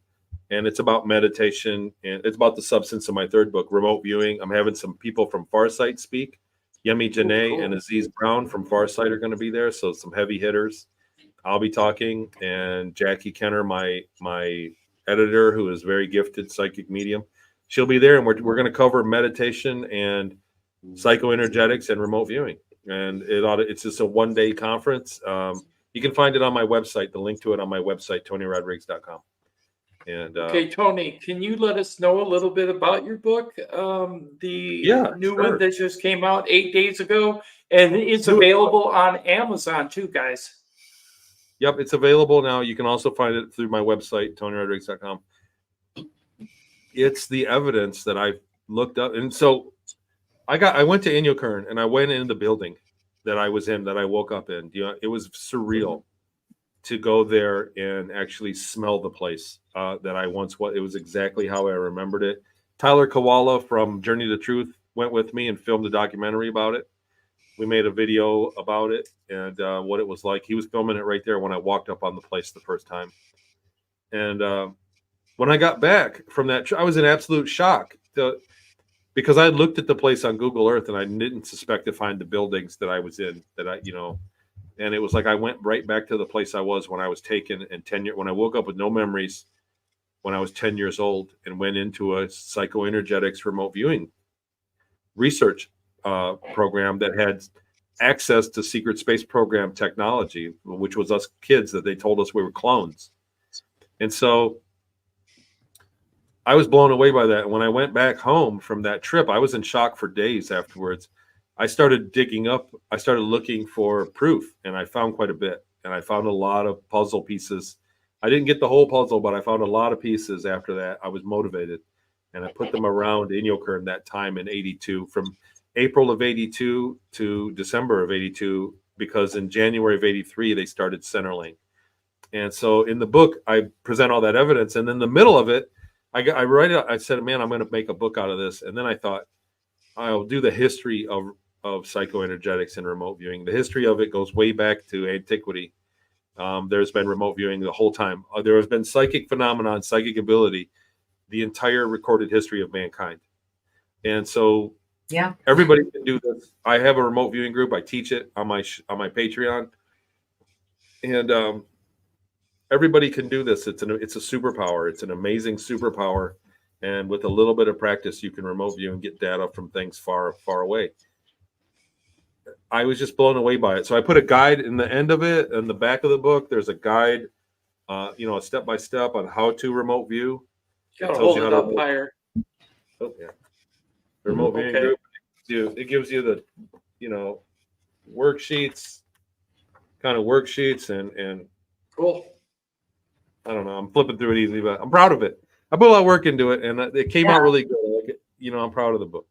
And it's about meditation, and it's about the substance of my third book, remote viewing. I'm having some people from Farsight speak. Yemi Janae and Aziz Brown from Farsight are going to be there, so some heavy hitters. I'll be talking, and Jackie Kenner, my editor, who is very gifted psychic medium, she'll be there, and we're going to cover meditation and psychoenergetics and remote viewing. And it's just a one-day conference. You can find it on my website, the link to it on my website, TonyRodrigues.com. And Okay, Tony, can you let us know a little bit about your book? The new one that just came out 8 days ago, and it's available on Amazon too, guys. Yep, it's available now. You can also find it through my website, TonyRodrigues.com. It's the evidence that I've looked up. And so I went to Inyokern, and I went in the building that I was in, that I woke up in. It was surreal to go there and actually smell the place that I once was. It was exactly how I remembered it. Tyler Koala from Journey to Truth went with me and filmed a documentary about it. We made a video about it and what it was like. He was filming it right there when I walked up on the place the first time. And when I got back from that, I was in absolute shock because I looked at the place on Google Earth and I didn't suspect to find the buildings that I was in, and it was like I went right back to the place I was when I was taken, and when I woke up with no memories when I was 10 years old, and went into a psychoenergetics remote viewing research program that had access to secret space program technology, which was us kids that they told us we were clones. And so I was blown away by that. And when I went back home from that trip, I was in shock for days afterwards. I started looking for proof, and I found quite a bit. And I found a lot of puzzle pieces. I didn't get the whole puzzle, but I found a lot of pieces after that. I was motivated, and I put them around Inyokern that time in 82, from April of 82 to December of 82, because in January of 83, they started Centerlink. And so in the book, I present all that evidence. And in the middle of it, I write it. I said, man, I'm going to make a book out of this. And then I thought, I'll do the history of psychoenergetics and remote viewing. The history of it goes way back to antiquity. There's been remote viewing the whole time. There has been psychic phenomenon, psychic ability, the entire recorded history of mankind. And so yeah, everybody can do this. I have a remote viewing group. I teach it on my Patreon. And everybody can do this. It's a superpower. It's an amazing superpower. And with a little bit of practice, you can remote view and get data from things far, far away. I was just blown away by it. So I put a guide in the end of it. In the back of the book, there's a guide, a step-by-step on how to remote view. You gotta hold it up higher. Oh, yeah. The remote viewing group, it gives you the, worksheets and Cool. I don't know. I'm flipping through it easily, but I'm proud of it. I put a lot of work into it, and it came out really good. I'm proud of the book.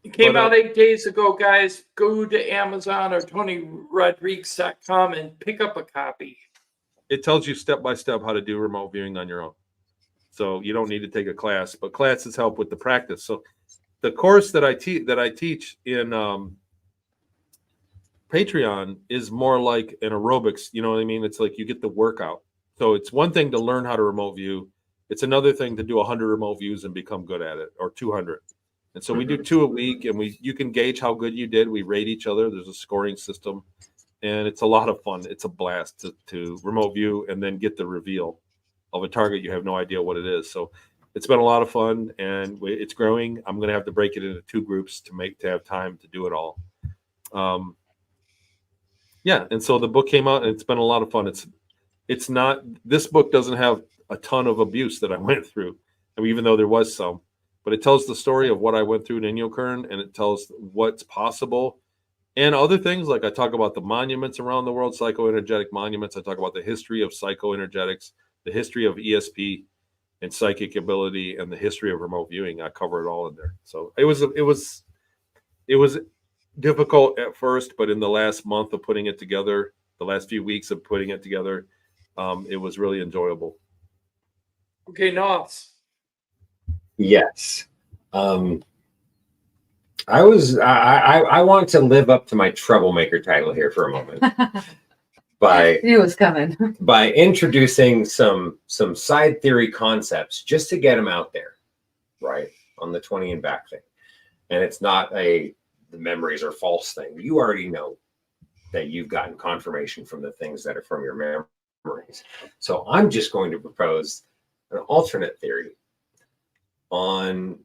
It came out 8 days ago, guys. Go to Amazon or TonyRodrigues.com and pick up a copy. It tells you step by step how to do remote viewing on your own. So you don't need to take a class, but classes help with the practice. So the course that I teach in Patreon is more like an aerobics. You know what I mean? It's like you get the workout. So it's one thing to learn how to remote view. It's another thing to do 100 remote views and become good at it, or 200. And so we do 2 a week, and you can gauge how good you did. We rate each other. There's a scoring system, and it's a lot of fun. It's a blast to remote view and then get the reveal of a target you have no idea what it is. So it's been a lot of fun, and it's growing. I'm going to have to break it into 2 groups to have time to do it all. And so the book came out, and it's been a lot of fun. It's not, this book doesn't have a ton of abuse that I went through, even though there was some, but it tells the story of what I went through in Inyokern, and it tells what's possible and other things. Like I talk about the monuments around the world, psychoenergetic monuments. I talk about the history of psychoenergetics, the history of ESP and psychic ability, and the history of remote viewing. I cover it all in there. So it was difficult at first, but in the last month of putting it together, the last few weeks of putting it together, it was really enjoyable. Okay, Noss. Yes. I want to live up to my troublemaker title here for a moment I knew it was coming. by introducing some side theory concepts just to get them out there, right, on the 20 and back thing. And it's not the memories are false thing. You already know that you've gotten confirmation from the things that are from your memories. So I'm just going to propose an alternate theory on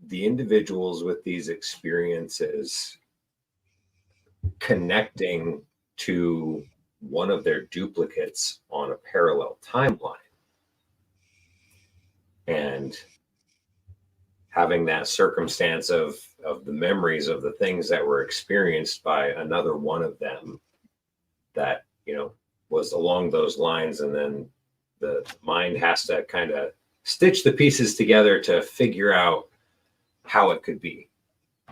the individuals with these experiences connecting to one of their duplicates on a parallel timeline and having that circumstance of the memories of the things that were experienced by another one of them that, you know, was along those lines. And then the mind has to kind of stitch the pieces together to figure out how it could be.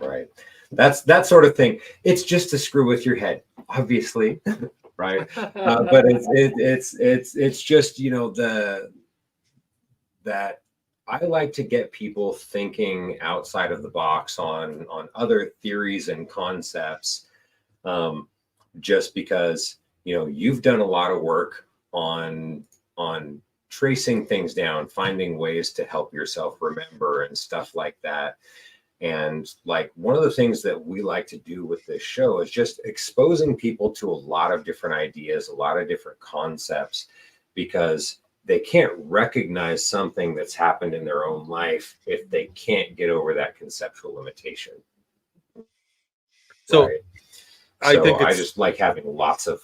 Right. That's that sort of thing. It's just to screw with your head, obviously. Right. But it's just, you know, that I like to get people thinking outside of the box on other theories and concepts, just because, you know, you've done a lot of work on tracing things down, finding ways to help yourself remember and stuff like that. And like one of the things that we like to do with this show is just exposing people to a lot of different ideas, a lot of different concepts, because they can't recognize something that's happened in their own life if they can't get over that conceptual limitation. So right? I think I just like having lots of,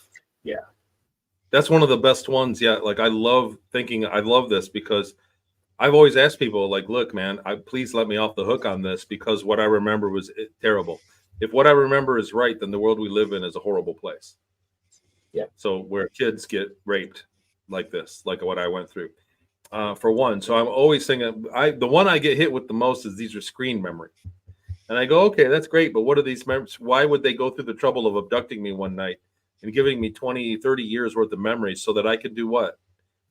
that's one of the best ones. Yeah. Like I love this because I've always asked people like, look, man, please let me off the hook on this because what I remember was terrible. If what I remember is right, then the world we live in is a horrible place. Yeah. So where kids get raped like this, like what I went through, for one. So I'm always thinking, the one I get hit with the most is these are screen memory. And I go, okay, that's great. But what are these memories? Why would they go through the trouble of abducting me one night and giving me 20, 30 years worth of memories so that I could do what?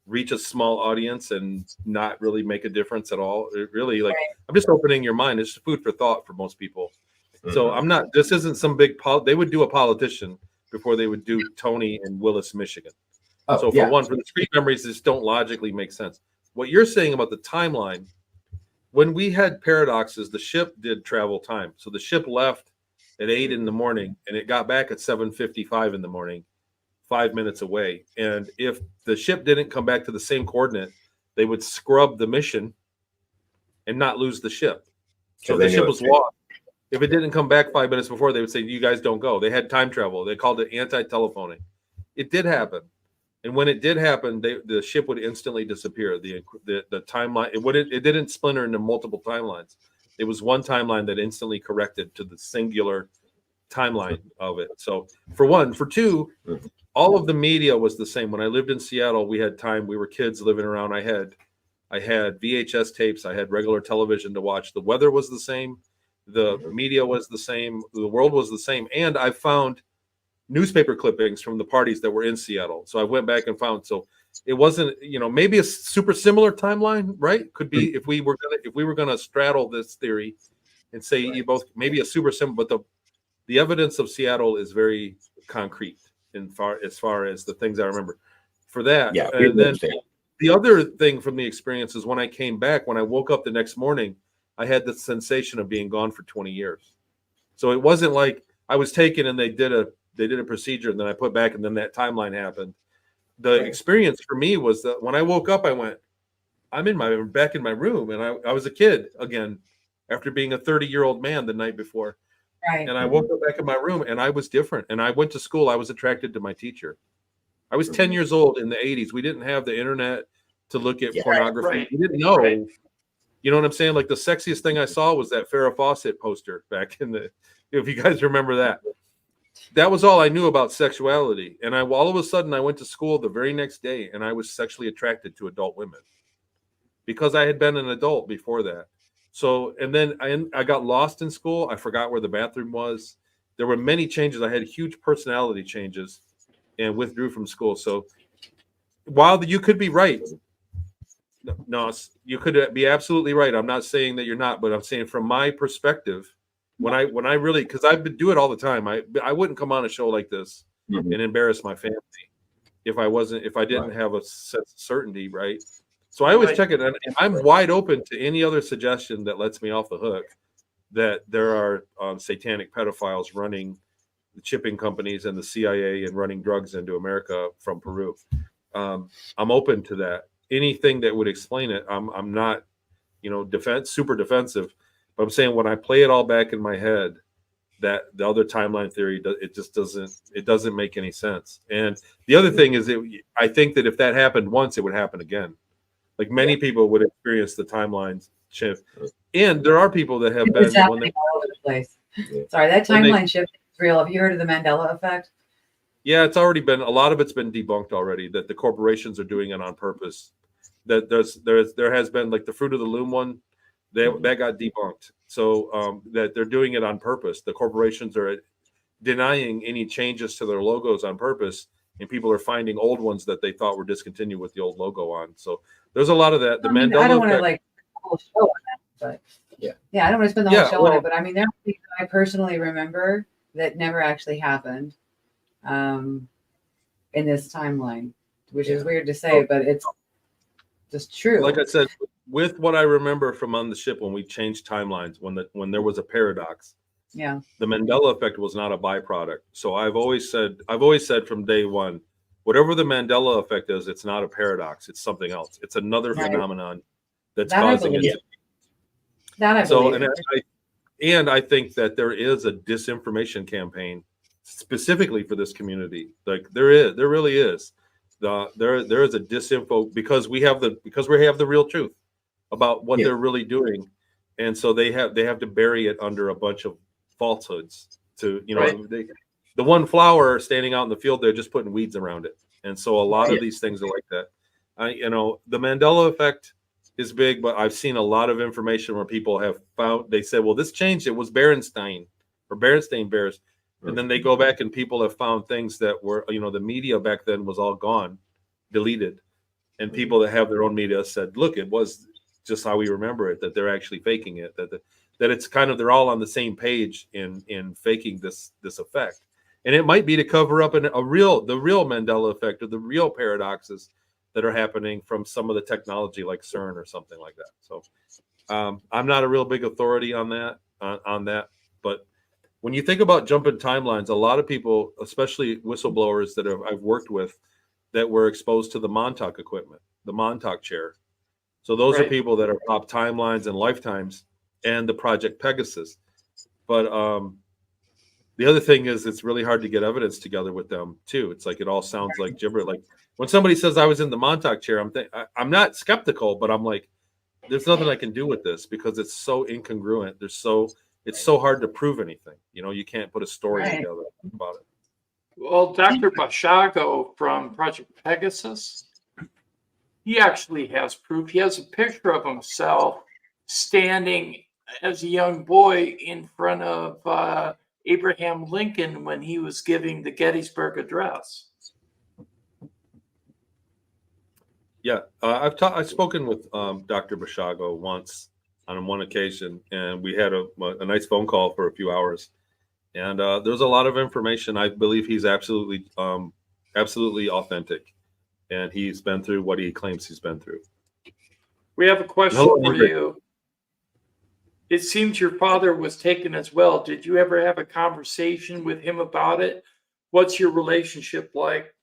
Reach a small audience and not really make a difference at all. It really, like, Right. I'm just opening your mind. It's food for thought for most people. Mm-hmm. So I'm not, this isn't some big, they would do a politician before they would do Tony in Willis, Michigan. So for one, for the screen memories, this don't logically make sense. What you're saying about the timeline, when we had paradoxes, the ship did travel time. So the ship left at 8 in the morning and it got back at 7:55 in the morning, 5 minutes away. And if the ship didn't come back to the same coordinate, they would scrub the mission and not lose the ship. So if the ship was lost, if it didn't come back 5 minutes before, they would say, you guys don't go. They had time travel. They called it anti-telephoning. It did happen. And when it did happen, the ship would instantly disappear. The timeline, it didn't splinter into multiple timelines. It was one timeline that instantly corrected to the singular timeline of it. So for one, for two, all of the media was the same. When I lived in Seattle, we had time. We were kids living around. I had VHS tapes. I had regular television to watch. The weather was the same. The media was the same. The world was the same. And I found newspaper clippings from the parties that were in Seattle. So I went back and found, so it wasn't, you know, maybe a super similar timeline, right? Could be if we were gonna straddle this theory and say you both maybe a super similar, but the evidence of Seattle is very concrete as far as the things I remember for that. Yeah. And then the other thing from the experience is when I came back, when I woke up the next morning, I had the sensation of being gone for 20 years. So it wasn't like I was taken and they did a procedure and then I put back and then that timeline happened. The experience for me was that when I woke up, I went, I'm back in my room and I was a kid again after being a 30-year-old man the night before. Right. And I woke up back in my room and I was different. And I went to school. I was attracted to my teacher. I was 10 years old in the 80s. We didn't have the internet to look at pornography. Right. We didn't know. You know what I'm saying? Like the sexiest thing I saw was that Farrah Fawcett poster back in the, if you guys remember that. That was all I knew about sexuality. And all of a sudden I went to school the very next day and I was sexually attracted to adult women because I had been an adult before that. So, and then I got lost in school. I forgot where the bathroom was. There were many changes. I had huge personality changes and withdrew from school. So while you could be right, no, you could be absolutely right. I'm not saying that you're not, but I'm saying from my perspective, when I really, because I do it all the time. I wouldn't come on a show like this and embarrass my family if I didn't have a sense of certainty, right? So I always check it, and I'm wide open to any other suggestion that lets me off the hook that there are satanic pedophiles running shipping companies and the CIA and running drugs into America from Peru. I'm open to that. Anything that would explain it. I'm not, super defensive, but I'm saying when I play it all back in my head, that the other timeline theory, it doesn't make any sense. And the other thing is, I think that if that happened once, it would happen again. Like many people would experience the timelines shift. And there are people that have It's been happening all over the place. Sorry, that timeline shift is real. Have you heard of the Mandela effect? Yeah, it's already been, a lot of it's been debunked already, that the corporations are doing it on purpose. That there has been, like the Fruit of the Loom one, that got debunked. So that they're doing it on purpose. The corporations are denying any changes to their logos on purpose, and people are finding old ones that they thought were discontinued with the old logo on. So there's a lot of that. The Mandela I don't want to effect, like the whole show on that, but yeah, I don't want to spend the whole show on it. But I mean, there are things I personally remember that never actually happened in this timeline, which is weird to say, but it's just true. like I said, with what I remember from on the ship when we changed timelines, when there was a paradox, Yeah. the Mandela effect was not a byproduct. So I've always said from day one, whatever the Mandela effect is, it's not a paradox. It's something else. It's another phenomenon that's causing it. That I believe. And I think that there is a disinformation campaign specifically for this community. Like there really is. There is a disinfo because we have the real truth about what they're really doing, and so they have to bury it under a bunch of falsehoods. To the one flower standing out in the field, they're just putting weeds around it, and so a lot of these things are like that. The Mandela effect is big, but I've seen a lot of information where people have found, they said, well, this changed. It was Berenstain or Berenstain Bears. And then they go back and people have found things that were, the media back then was all gone, deleted. And people that have their own media said, look, it was just how we remember it, that they're actually faking it, that it's kind of, they're all on the same page in faking this effect. And it might be to cover up the real Mandela effect or the real paradoxes that are happening from some of the technology like CERN or something like that. So I'm not a real big authority on that, but when you think about jumping timelines, a lot of people, especially whistleblowers that I've worked with, that were exposed to the Montauk equipment, the Montauk chair. So those are people that are top timelines and lifetimes, and the Project Pegasus. But the other thing is, it's really hard to get evidence together with them too. It's like it all sounds like gibberish. Like when somebody says I was in the Montauk chair, I'm not skeptical, but I'm like, there's nothing I can do with this because it's so incongruent. It's so hard to prove anything. You can't put a story together about it. Well, Dr. Bashago from Project Pegasus, he actually has proof. He has a picture of himself standing as a young boy in front of Abraham Lincoln when he was giving the Gettysburg Address. Yeah, I've spoken with Dr. Bashago once on one occasion, and we had a nice phone call for a few hours. And there's a lot of information. I believe he's absolutely authentic, and he's been through what he claims he's been through. We have a question for you. It seems your father was taken as well. Did you ever have a conversation with him about it? What's your relationship like?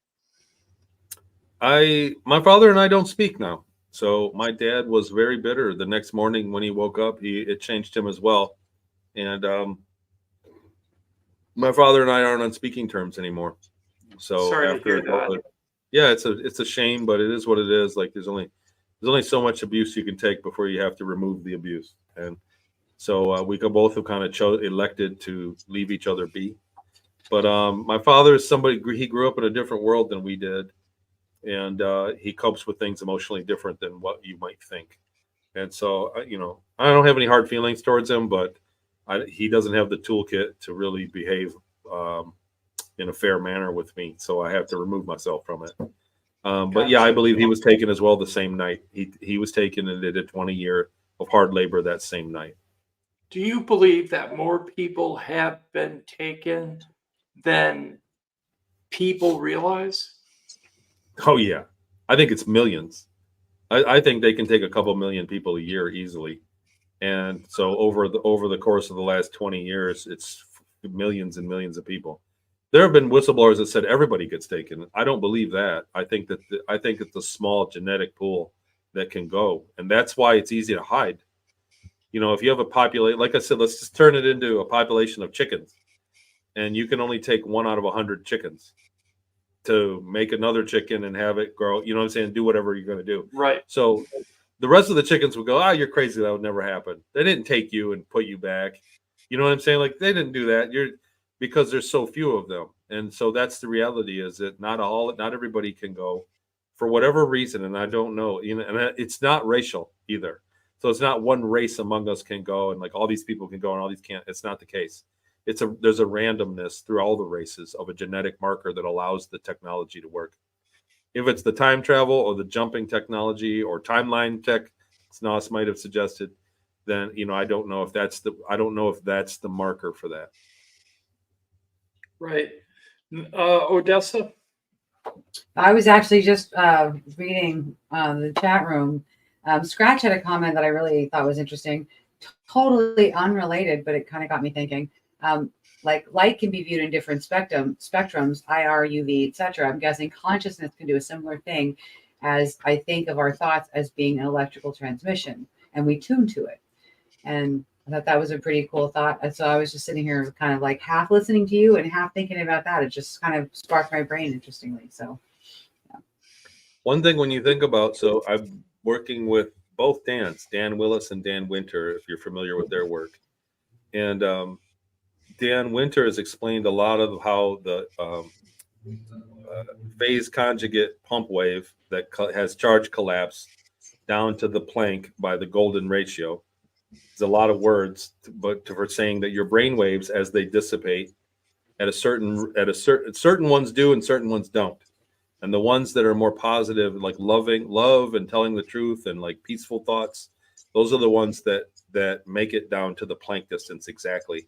My father and I don't speak now. So my dad was very bitter the next morning when he woke up. It changed him as well. And my father and I aren't on speaking terms anymore. So sorry to hear that. Yeah, it's a shame, but it is what it is. Like there's only so much abuse you can take before you have to remove the abuse. And so we both have kind of elected to leave each other be. But my father is somebody, he grew up in a different world than we did. And he copes with things emotionally different than what you might think. And so, I don't have any hard feelings towards him, but he doesn't have the toolkit to really behave in a fair manner with me. So I have to remove myself from it. But yeah, I believe he was taken as well the same night. He was taken and did a 20-year of hard labor that same night. Do you believe that more people have been taken than people realize? Oh yeah, I think it's millions. I think they can take a couple million people a year easily, and so over the course of the last 20 years, it's millions and millions of people. there have been whistleblowers that said everybody gets taken. I don't believe that. I think that it's a small genetic pool that can go, and that's why it's easy to hide. You know, if you have a population, like I said, let's just turn it into a population of chickens, and you can only take 1 out of 100 chickens to make another chicken and have it grow. You know what I'm saying? Do whatever you're going to do. Right. So the rest of the chickens would go, "Ah, you're crazy. That would never happen." They didn't take you and put you back. You know what I'm saying? Like, they didn't do that. Because there's so few of them. And so that's the reality, is that not everybody can go for whatever reason. And I don't know, you know, and it's not racial either. So it's not one race among us can go and like all these people can go and all these can't. It's not the case. There's a randomness through all the races of a genetic marker that allows the technology to work. If it's the time travel or the jumping technology or timeline tech, Snoss might have suggested, then, you know, I don't know if that's the marker for that. Right. Odessa? I was actually just reading the chat room. Scratch had a comment that I really thought was interesting, totally unrelated, but it kind of got me thinking. Like light can be viewed in different spectrums, IR, UV, etc. I'm guessing consciousness can do a similar thing, as I think of our thoughts as being an electrical transmission, and we tune to it. And I thought that was a pretty cool thought. And so I was just sitting here kind of like half listening to you and half thinking about that. It just kind of sparked my brain, interestingly. So, yeah. One thing when you think about, so I'm working with both Dans, Dan Willis and Dan Winter, if you're familiar with their work. And Dan Winter has explained a lot of how the phase conjugate pump wave that has charge collapse down to the Planck by the golden ratio. There's a lot of words, but for saying that your brain waves, as they dissipate, certain ones do and certain ones don't. And the ones that are more positive, like love and telling the truth and like peaceful thoughts, those are the ones that make it down to the Planck distance exactly.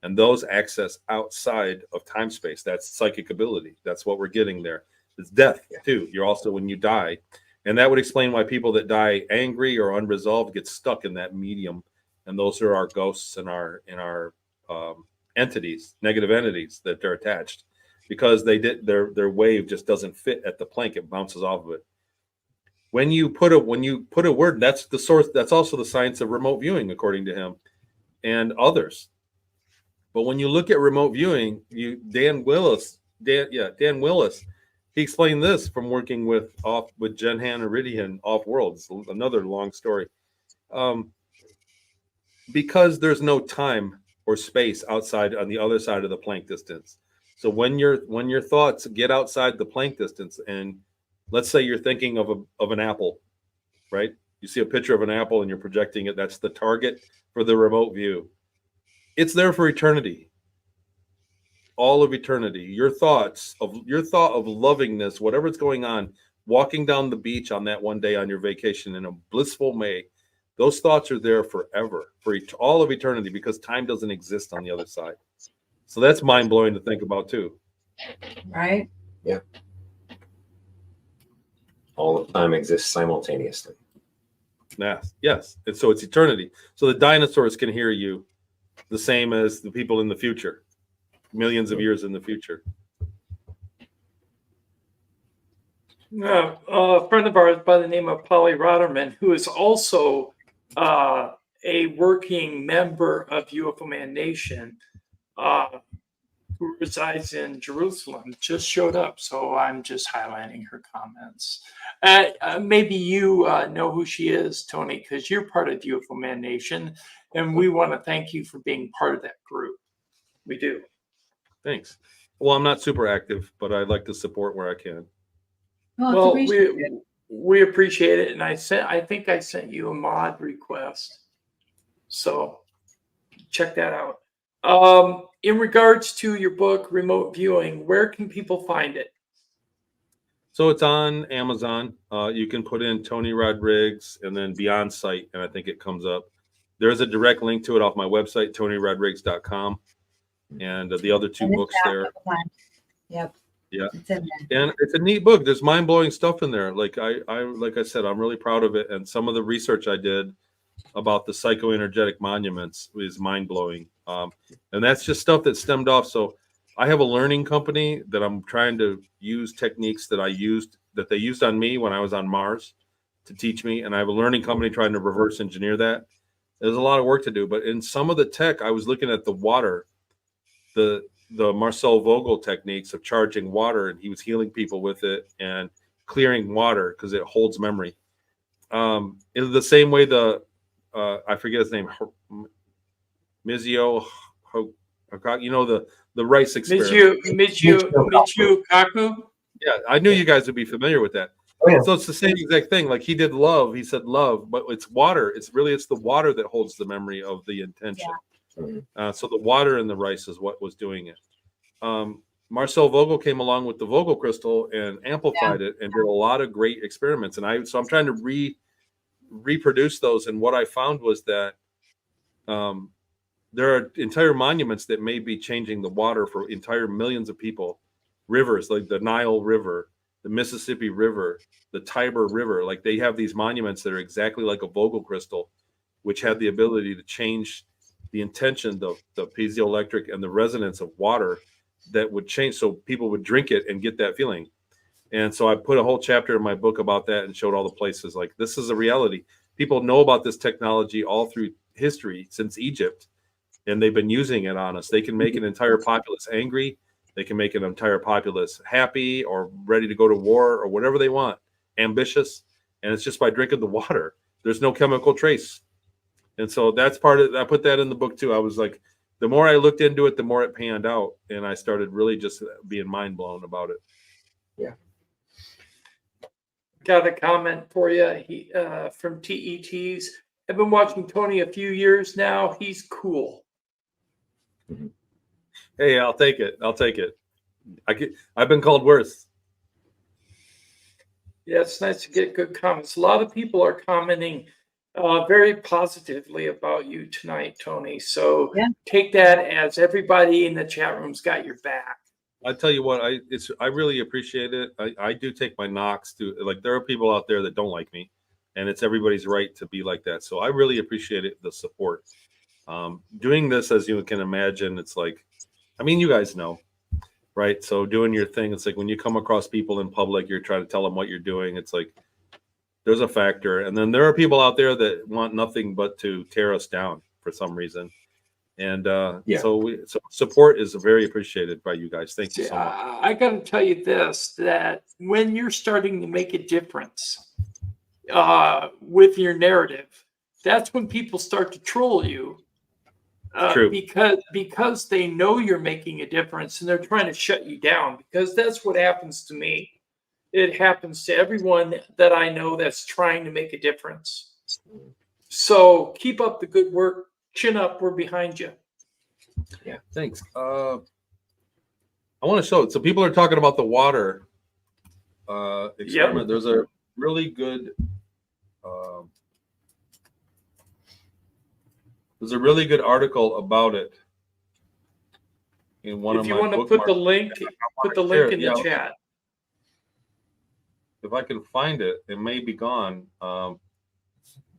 And those access outside of time space. That's psychic ability. That's what we're getting there. It's death too. You're also, when you die, and that would explain why people that die angry or unresolved get stuck in that medium. And those are our ghosts and our entities, negative entities that they're attached, because their wave just doesn't fit at the Planck. It bounces off of it. When you put a word, that's the source. That's also the science of remote viewing, according to him and others. But when you look at remote viewing, Dan Willis, he explained this from working with Jenhan Iridian off-world. It's another long story. Because there's no time or space outside on the other side of the Planck distance. So when your thoughts get outside the Planck distance, and let's say you're thinking of an apple, right? You see a picture of an apple and you're projecting it. That's the target for the remote view. It's there for eternity. All of eternity. Your thought of lovingness, whatever's going on, walking down the beach on that one day on your vacation in a blissful May, those thoughts are there forever, for all of eternity, because time doesn't exist on the other side. So that's mind-blowing to think about too. Right? Yeah. All of time exists simultaneously. Yes. And so it's eternity. So the dinosaurs can hear you the same as the people in the future, millions of years in the future. A friend of ours by the name of Polly Rotterman, who is also a working member of UFO Man Nation, who resides in Jerusalem, just showed up. So I'm just highlighting her comments. Maybe you know who she is, Tony, because you're part of UFO Man Nation, and we want to thank you for being part of that group. We do. Thanks. Well, I'm not super active, but I like to support where I can. Well, we appreciate it, and I think I sent you a mod request, so check that out. In regards to your book, Remote Viewing, where can people find it? So it's on Amazon. You can put in Tony Rodrigues and then Beyond Sight, and I think it comes up. There's a direct link to it off my website, TonyRodrigues.com, and the other two books there. Yep. Yeah, it's in there. And it's a neat book. There's mind-blowing stuff in there. Like I said, I'm really proud of it. And some of the research I did about the psychoenergetic monuments is mind-blowing. And that's just stuff that stemmed off. So I have a learning company that I'm trying to use techniques that they used on me when I was on Mars to teach me. And I have a learning company trying to reverse engineer that. There's a lot of work to do, but in some of the tech, I was looking at the water, the Marcel Vogel techniques of charging water, and he was healing people with it and clearing water because it holds memory. In the same way, I forget his name, Mizio, the rice experiment. Michio Kaku. Yeah, I knew you guys would be familiar with that. Oh, yeah. So it's the same exact thing. Like he did love, he said love, but it's water. It's the water that holds the memory of the intention. Yeah. So the water in the rice is what was doing it. Marcel Vogel came along with the Vogel crystal and amplified it and did a lot of great experiments. And I'm trying to reproduce those. And what I found was that there are entire monuments that may be changing the water for entire millions of people. Rivers like the Nile River, the Mississippi River, the Tiber River, like they have these monuments that are exactly like a Vogel crystal, which had the ability to change the intention, the piezoelectric and the resonance of water that would change. So people would drink it and get that feeling. And so I put a whole chapter in my book about that and showed all the places like this is a reality. People know about this technology all through history since Egypt, and they've been using it on us. They can make an entire populace angry. They can make an entire populace happy or ready to go to war or whatever they want, ambitious. And it's just by drinking the water. There's no chemical trace. And so that's part of it. I put that in the book too. I was like, the more I looked into it, the more it panned out. And I started really just being mind blown about it. Yeah. Got a comment for you from TETs. I've been watching Tony a few years now. He's cool. Hey, I'll take it. I've been called worse. Yeah, it's nice to get good comments. A lot of people are commenting very positively about you tonight, Tony. So take that as everybody in the chat room's got your back. I tell you what, I really appreciate it. I do take my knocks to, like, there are people out there that don't like me, and it's everybody's right to be like that. So I really appreciate it, the support. Doing this, as you can imagine, it's like, I mean, you guys know, right? So doing your thing, it's like when you come across people in public, you're trying to tell them what you're doing. It's like, there's a factor. And then there are people out there that want nothing but to tear us down for some reason. And so support is very appreciated by you guys. Thank you so much. I got to tell you this, that when you're starting to make a difference with your narrative, that's when people start to troll you. True. Because they know you're making a difference and they're trying to shut you down, because that's what happens to me. It happens to everyone that I know that's trying to make a difference. So keep up the good work. Chin up. We're behind you. Yeah. Thanks. I want to show it. So people are talking about the water experiment. There's a really good article about it in one of my bookmarks. If you want to put the link in the chat. If I can find it, it may be gone.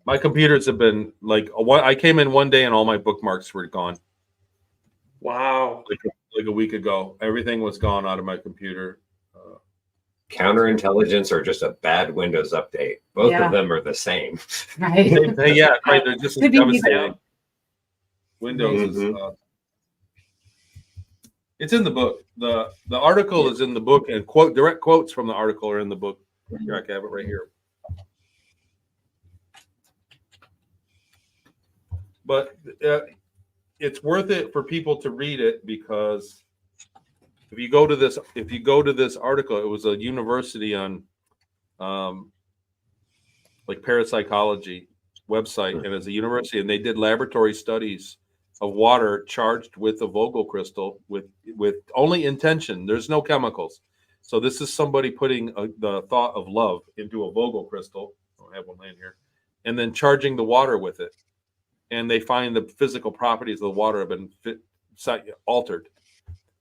My computers have been like, I came in one day and all my bookmarks were gone. Wow. Like a week ago, everything was gone out of my computer. Counterintelligence or just a bad Windows update. Both of them are the same. Right. Yeah, right. They're just devastating. Windows is. It's in the book. The article is in the book, and direct quotes from the article are in the book. Here, I can have it right here. But it's worth it for people to read it, because if you go to this article, it was a university on like parapsychology website, and it's a university, and they did laboratory studies of water charged with a Vogel crystal with only intention. There's no chemicals. So this is somebody putting the thought of love into a Vogel crystal. I have one laying here, and then charging the water with it. And they find the physical properties of the water have been altered.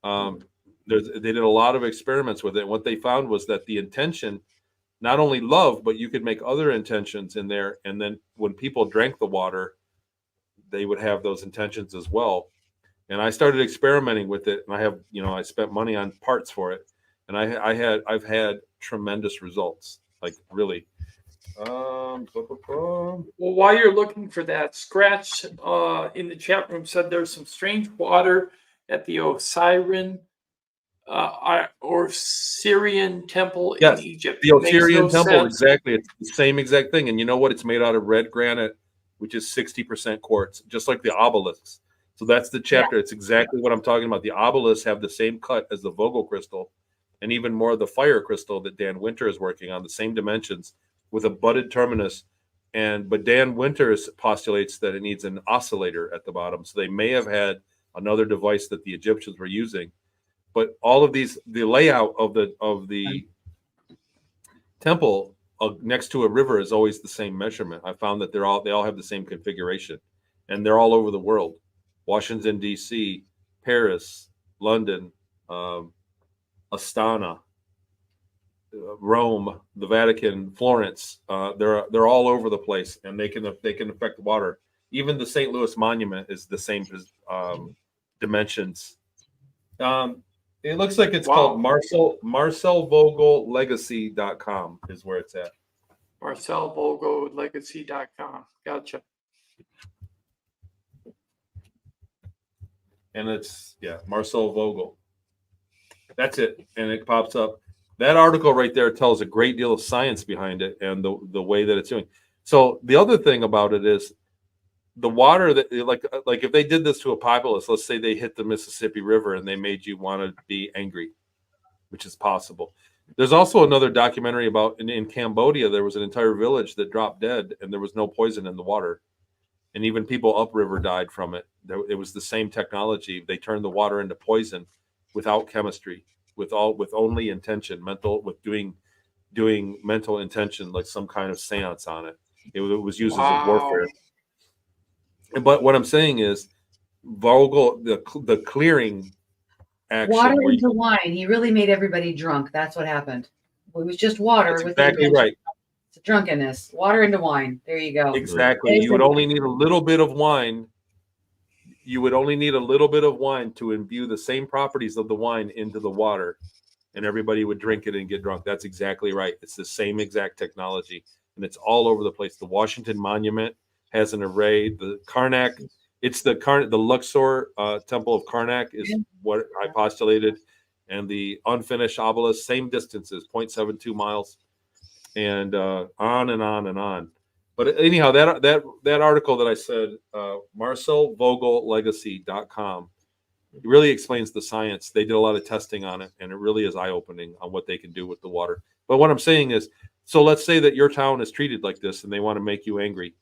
They did a lot of experiments with it. What they found was that the intention, not only love, but you could make other intentions in there. And then when people drank the water, they would have those intentions as well. And I started experimenting with it, and I have, I spent money on parts for it, and I've had tremendous results, like really. Well, while you're looking for that, Scratch in the chat room said there's some strange water at the Syrian temple in Yes, Egypt. the It makes Osirian no temple, sense. exactly. It's the same exact thing. And you know what? It's made out of red granite, which is 60% quartz, just like the obelisks. So that's the chapter. It's exactly what I'm talking about. The obelisks have the same cut as the Vogel crystal, and even more the fire crystal that Dan Winter is working on, the same dimensions with a budded terminus. But Dan Winters postulates that it needs an oscillator at the bottom. So they may have had another device that the Egyptians were using. But all of these, the layout of the temple next to a river is always the same measurement. I found that they all have the same configuration, and they're all over the world. Washington, D.C., Paris, London, Astana, Rome, the Vatican, Florence. They're all over the place, and they can affect water. Even the St. Louis Monument is the same dimensions. It looks like it's called MarcelVogelLegacy.com is where it's at. MarcelVogelLegacy.com. Gotcha. And it's, Marcel Vogel. That's it. And it pops up. That article right there tells a great deal of science behind it and the way that it's doing. So the other thing about it is the water that, like if they did this to a populace, let's say they hit the Mississippi River and they made you want to be angry, which is possible. There's also another documentary about in Cambodia, there was an entire village that dropped dead and there was no poison in the water. And even people upriver died from it. It was the same technology. They turned the water into poison without chemistry, with only intention, doing mental intention, like some kind of seance on it. It was used as a warfare. But what I'm saying is, Vogel, the clearing action. Water into wine. He really made everybody drunk. That's what happened. It was just water. That's exactly right. It's drunkenness. Water into wine. There you go. Exactly. You would only need a little bit of wine. You would only need a little bit of wine to imbue the same properties of the wine into the water, and everybody would drink it and get drunk. That's exactly right. It's the same exact technology, and it's all over the place. The Washington Monument has an array. The Karnak, it's the Luxor Temple of Karnak is what I postulated, and the unfinished obelisk, same distances, 0.72 miles, and on and on and on. But anyhow, that article that I said, MarcelVogelLegacy.com, it really explains the science. They did a lot of testing on it, and it really is eye-opening on what they can do with the water. But what I'm saying is, so let's say that your town is treated like this, and they want to make you angry.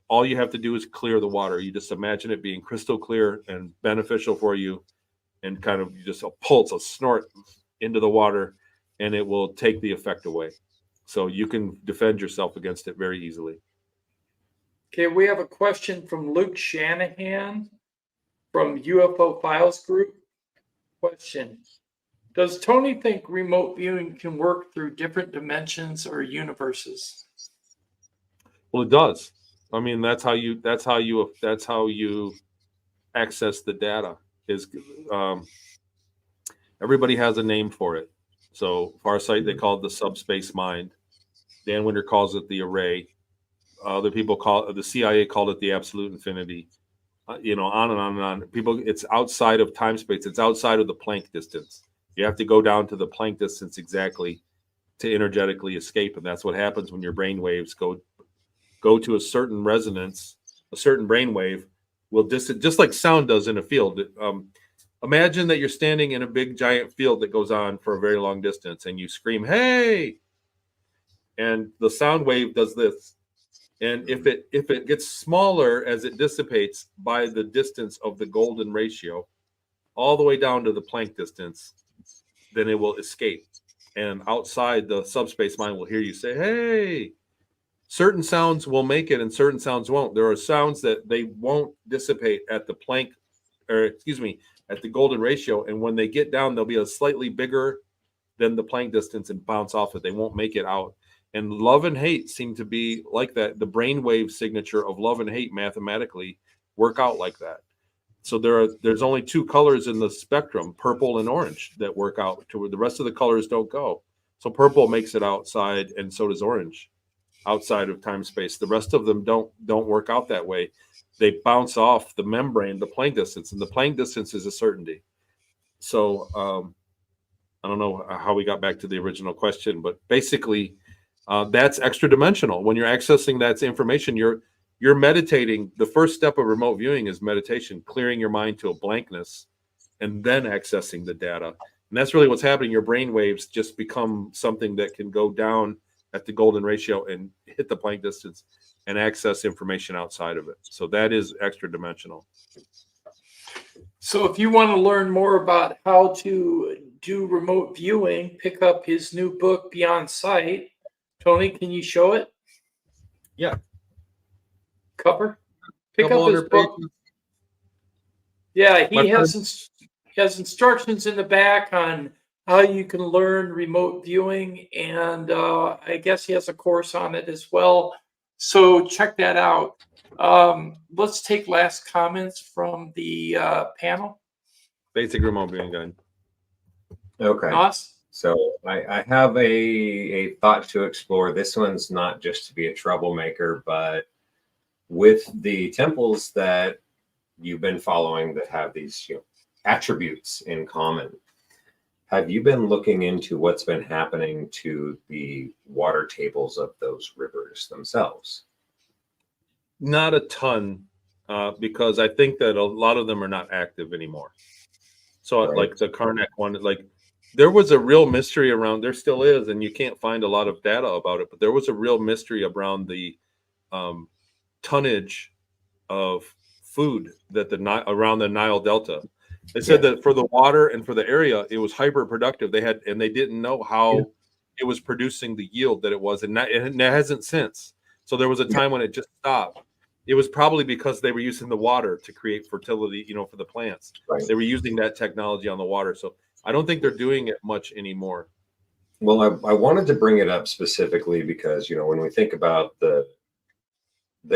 All you have to do is clear the water. You just imagine it being crystal clear and beneficial for you, and kind of just a pulse, a snort into the water, and it will take the effect away. So you can defend yourself against it very easily. Okay, we have a question from Luke Shanahan from UFO Files Group. Question: does Tony think remote viewing can work through different dimensions or universes? Well, it does. I mean, that's how you access the data. Is everybody has a name for it. So Farsight, they call it the subspace mind. Dan Winter calls it the array. Other people the CIA called it the absolute infinity. On and on and on. People, it's outside of time space. It's outside of the Planck distance. You have to go down to the Planck distance exactly to energetically escape, and that's what happens when your brain waves go to a certain resonance. A certain brain wave will just like sound does in a field. Imagine that you're standing in a big giant field that goes on for a very long distance, and you scream, "Hey!" And the sound wave does this. And if it gets smaller as it dissipates by the distance of the golden ratio, all the way down to the Planck distance, then it will escape. And outside, the subspace mind will hear you say, "Hey!" Certain sounds will make it and certain sounds won't. There are sounds that they won't dissipate at the Planck, at the golden ratio. And when they get down, they'll be a slightly bigger than the Planck distance and bounce off it. They won't make it out. And love and hate seem to be like that. The brainwave signature of love and hate mathematically work out like that. So there's only two colors in the spectrum, purple and orange, that work out to where the rest of the colors don't go. So purple makes it outside, and so does orange, outside of time space. The rest of them don't work out that way. They bounce off the membrane, the Planck distance, and the Planck distance is a certainty. So I don't know how we got back to the original question, but basically that's extra dimensional. When you're accessing that information, you're meditating. The first step of remote viewing is meditation, clearing your mind to a blankness and then accessing the data. And that's really what's happening. Your brain waves just become something that can go down at the golden ratio and hit the Planck distance and access information outside of it. So that is extra dimensional. So if you want to learn more about how to do remote viewing, pick up his new book, Beyond Sight. Tony, can you show it? Yeah. Cover? Pick Couple up his hundred book. pages. Yeah, My he has instructions in the back on how you can learn remote viewing, and I guess he has a course on it as well. So check that out. Let's take last comments from the panel. Basic remote viewing guide. Okay. Nos? So I have a thought to explore. This one's not just to be a troublemaker, but with the temples that you've been following that have these attributes in common, have you been looking into what's been happening to the water tables of those rivers themselves? Not a ton, because I think that a lot of them are not active anymore. So Right. like the Karnak one, like there was a real mystery around, there still is, and you can't find a lot of data about it, but there was a real mystery around the tonnage of food that around the Nile Delta. They said that for the water and for the area, it was hyper productive. They didn't know how it was producing the yield that it was, and it hasn't since. So there was a time when it just stopped. It was probably because they were using the water to create fertility, for the plants. Right. They were using that technology on the water. So I don't think they're doing it much anymore. Well, I wanted to bring it up specifically because, when we think about the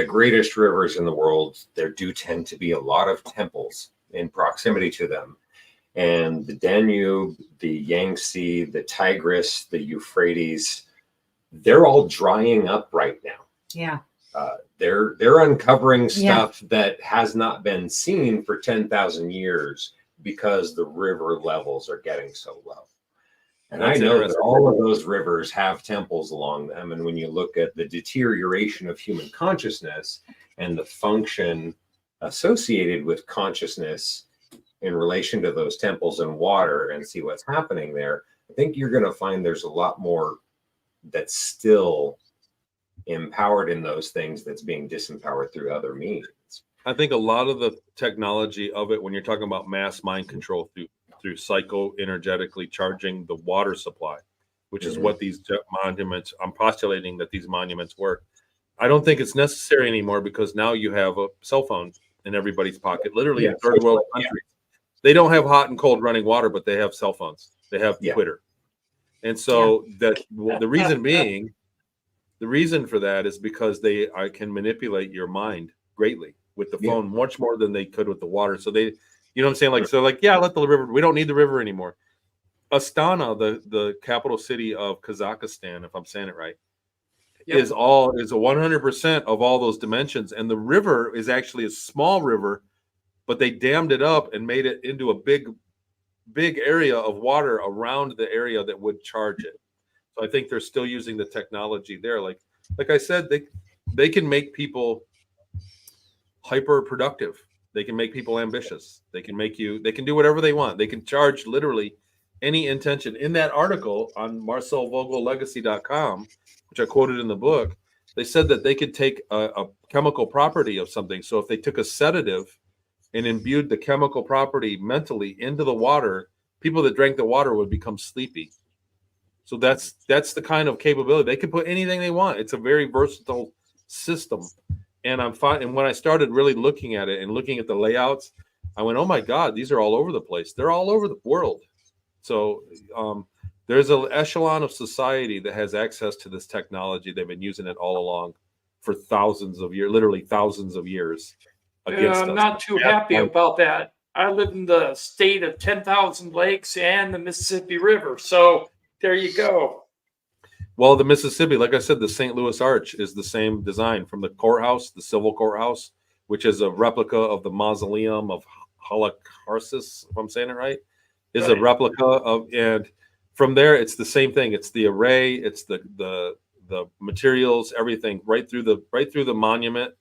greatest rivers in the world, there do tend to be a lot of temples in proximity to them. And the Danube, the Yangtze, the Tigris, the Euphrates, they're all drying up right now. Yeah. They're uncovering stuff that has not been seen for 10,000 years because the river levels are getting so low. And That's I know that interesting. all of those rivers have temples along them. And when you look at the deterioration of human consciousness and the function associated with consciousness in relation to those temples and water and see what's happening there, I think you're going to find there's a lot more that's still empowered in those things that's being disempowered through other means. I think a lot of the technology of it, when you're talking about mass mind control through psycho-energetically charging the water supply, which is what these monuments, I'm postulating that these monuments work. I don't think it's necessary anymore because now you have a cell phone in everybody's pocket, literally in third world countries. They don't have hot and cold running water, but they have cell phones. They have Twitter. And so the reason for that is because I can manipulate your mind greatly with the phone, much more than they could with the water. So they, you know what I'm saying? Let the river, we don't need the river anymore. Astana, the capital city of Kazakhstan, if I'm saying it right, is a 100% of all those dimensions. And the river is actually a small river, but they dammed it up and made it into a big area of water around the area that would charge it. So I think they're still using the technology there. Like I said, they can make people hyper productive. They can make people ambitious. They can do whatever they want. They can charge literally any intention. In that article on marcelvogellegacy.com, which I quoted in the book, they said that they could take a chemical property of something. So if they took a sedative and imbued the chemical property mentally into the water, people that drank the water would become sleepy. So that's the kind of capability. They can put anything they want. It's a very versatile system. And and when I started really looking at it and looking at the layouts, I went, oh my God, these are all over the place. They're all over the world. So there's an echelon of society that has access to this technology. They've been using it all along for thousands of years, literally thousands of years. against I'm us. not too happy about that. I live in the state of 10,000 lakes and the Mississippi River. So there you go. Well, the Mississippi, like I said, the St. Louis Arch is the same design from the courthouse, the civil courthouse, which is a replica of the mausoleum of Halicarnassus, if I'm saying it right, is a Right. replica of, and from there it's the same thing. It's the array, it's the materials, everything right through the monument,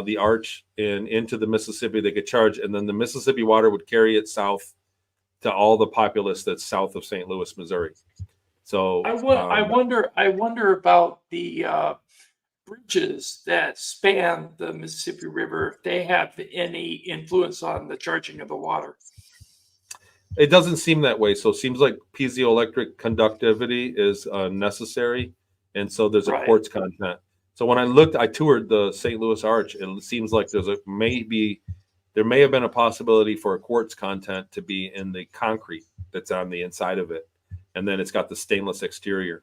the arch, and into the Mississippi. They get charged, and then the Mississippi water would carry it south to all the populace that's south of St. Louis, Missouri. So I wonder about the bridges that span the Mississippi River, if they have any influence on the charging of the water. it doesn't seem that way. So it seems like piezoelectric conductivity is necessary, and so there's a Right. quartz content. So when I toured the St. Louis Arch. It seems like there may have been a possibility for a quartz content to be in the concrete that's on the inside of it, and then it's got the stainless exterior.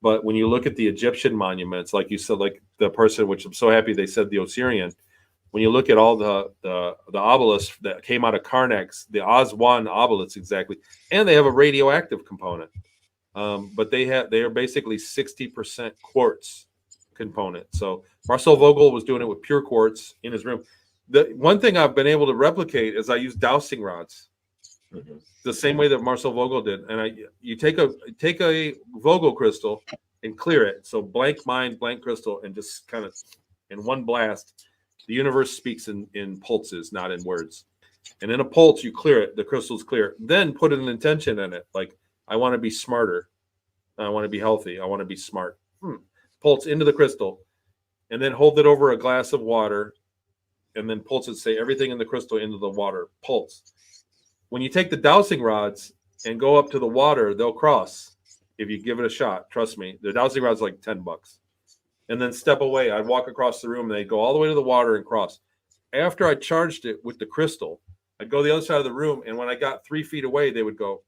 But when you look at the Egyptian monuments, like you said, like the person, which I'm so happy they said the Osirian, when you look at all the obelisks that came out of Karnak, the Aswan obelisks exactly, and they have a radioactive component, but they are basically 60% quartz component. So Marcel Vogel was doing it with pure quartz in his room. The one thing I've been able to replicate is I use dowsing rods, the same way that Marcel Vogel did. And you take a Vogel crystal and clear it. So blank mind, blank crystal, and just kind of in one blast, the universe speaks in pulses, not in words. And in a pulse, you clear it. The crystal's clear. Then put an intention in it. Like, I want to be smarter. I want to be healthy. I want to be smart. Pulse into the crystal, and then hold it over a glass of water, and then pulse it. Say everything in the crystal into the water. Pulse. When you take the dowsing rods and go up to the water, they'll cross. If you give it a shot, trust me, the dowsing rod's like $10. And then step away. I'd walk across the room, and they'd go all the way to the water and cross. After I charged it with the crystal, I'd go the other side of the room, and when I got 3 feet away, they would go.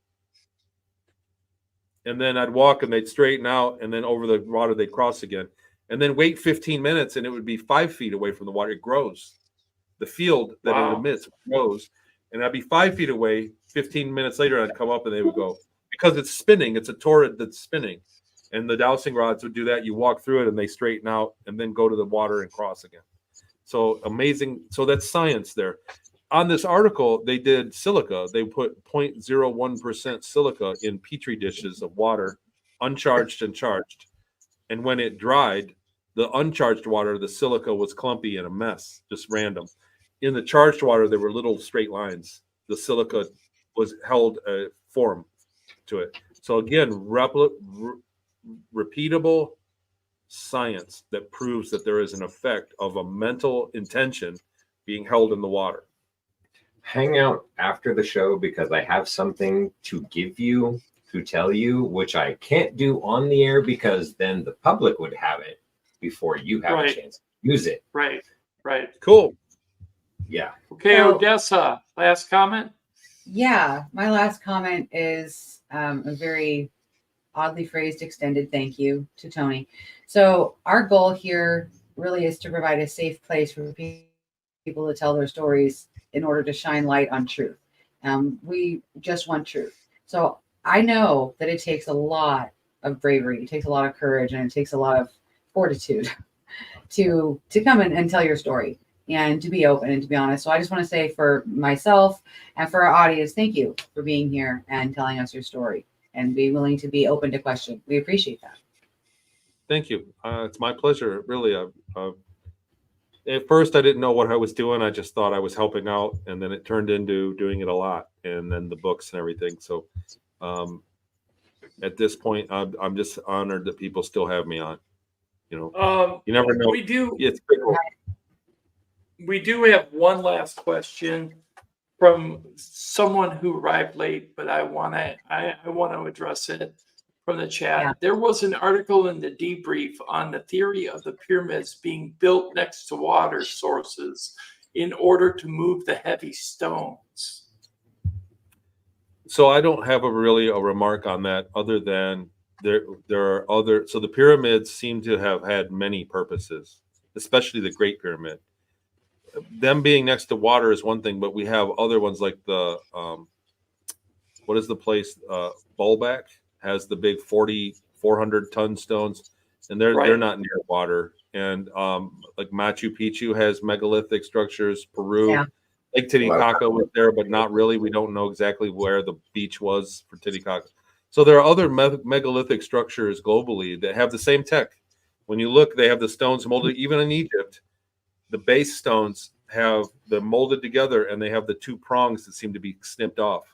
And then I'd walk, and they'd straighten out, and then over the water, they'd cross again. And then wait 15 minutes, and it would be 5 feet away from the water. It grows. The field that it emits grows. And I'd be 5 feet away. 15 minutes later, I'd come up, and they would go. Because it's spinning. It's a torrid that's spinning. And the dowsing rods would do that. You walk through it, and they straighten out, and then go to the water and cross again. So amazing. So that's science there. On this article, they did silica. They put 0.01% silica in petri dishes of water, uncharged and charged. And when it dried, the uncharged water, the silica was clumpy and a mess, just random. In the charged water, there were little straight lines. The silica was held a form to it. So again, repeatable science that proves that there is an effect of a mental intention being held in the water. Hang out after the show because I have something to give you, to tell you, which I can't do on the air because then the public would have it before you have a chance to use it. Right. Cool. Yeah. Okay, So- Odessa, last comment? Yeah, my last comment is a very oddly phrased extended thank you to Tony. So our goal here really is to provide a safe place for people to tell their stories in order to shine light on truth. We just want truth. So I know that it takes a lot of bravery, it takes a lot of courage, and it takes a lot of fortitude to come in and tell your story and to be open and to be honest. So I just want to say for myself and for our audience, thank you for being here and telling us your story and being willing to be open to question. We appreciate that. Thank you. It's my pleasure. Really. At first, I didn't know what I was doing. I just thought I was helping out, and then it turned into doing it a lot, and then the books and everything. So, at this point, I'm just honored that people still have me on. You know, you never know. We do. It's cool. We do have one last question from someone who arrived late, but I want to address it from the chat. Yeah. There was an article in the debrief on the theory of the pyramids being built next to water sources in order to move the heavy stones. So I don't have a remark on that other than there are other. So the pyramids seem to have had many purposes, especially the Great Pyramid. them being next to water is one thing, but we have other ones like the what is the place? Bulback has the big 400 ton stones, and they're not near water. And like Machu Picchu has megalithic structures. Peru, Yeah. Lake Titicaca was there, but not really. We don't know exactly where the beach was for Titicaca. So there are other megalithic structures globally that have the same tech. When you look, they have the stones molded. Even in Egypt, the base stones have them molded together, and they have the two prongs that seem to be snipped off.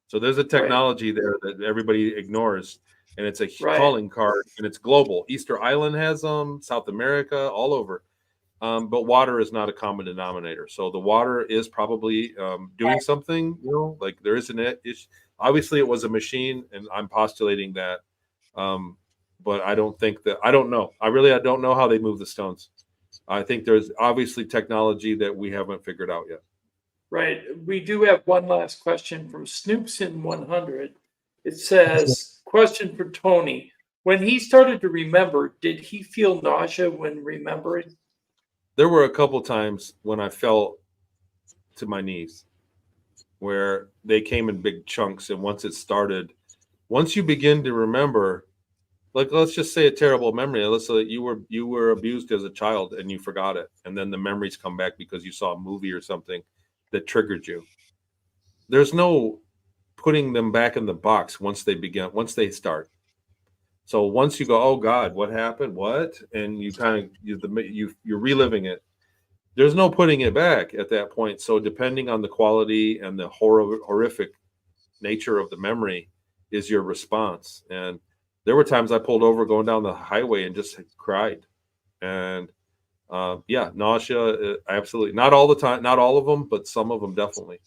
So there's a technology there that everybody ignores, and it's a calling card, and it's global. Easter Island has them, South America, all over. But water is not a common denominator. So the water is probably doing something, like there isn't it. Obviously, it was a machine, and I'm postulating that. But I don't think that, I don't know. I don't know how they move the stones. I think there's obviously technology that we haven't figured out yet. Right. We do have one last question from Snoopsin100. It says, question for Tony. When he started to remember, did he feel nausea when remembering? There were a couple times when I fell to my knees where they came in big chunks. And once you begin to remember, like, let's just say a terrible memory. Let's say you were abused as a child and you forgot it. And then the memories come back because you saw a movie or something that triggered you. There's no putting them back in the box once they start. So once you go, oh God, what happened? What? And you kind of, you're reliving it. There's no putting it back at that point. So depending on the quality and the horrific nature of the memory is your response. And there were times I pulled over going down the highway and just cried. And nausea, absolutely. Not all the time, not all of them, but some of them definitely.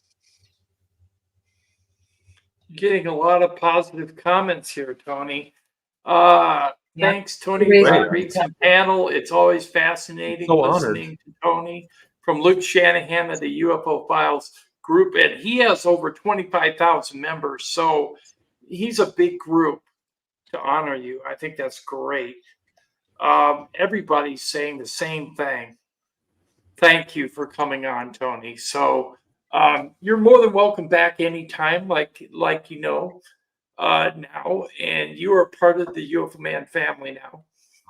Getting a lot of positive comments here, Tony. Thanks, Tony, Great. for the recent panel. It's always fascinating listening to Tony. From Luke Shanahan of the UFO Files group, and he has over 25,000 members, so he's a big group to honor you. I think that's great. Everybody's saying the same thing. Thank you for coming on, Tony. So you're more than welcome back anytime, like now, and you are part of the UFO Man family now.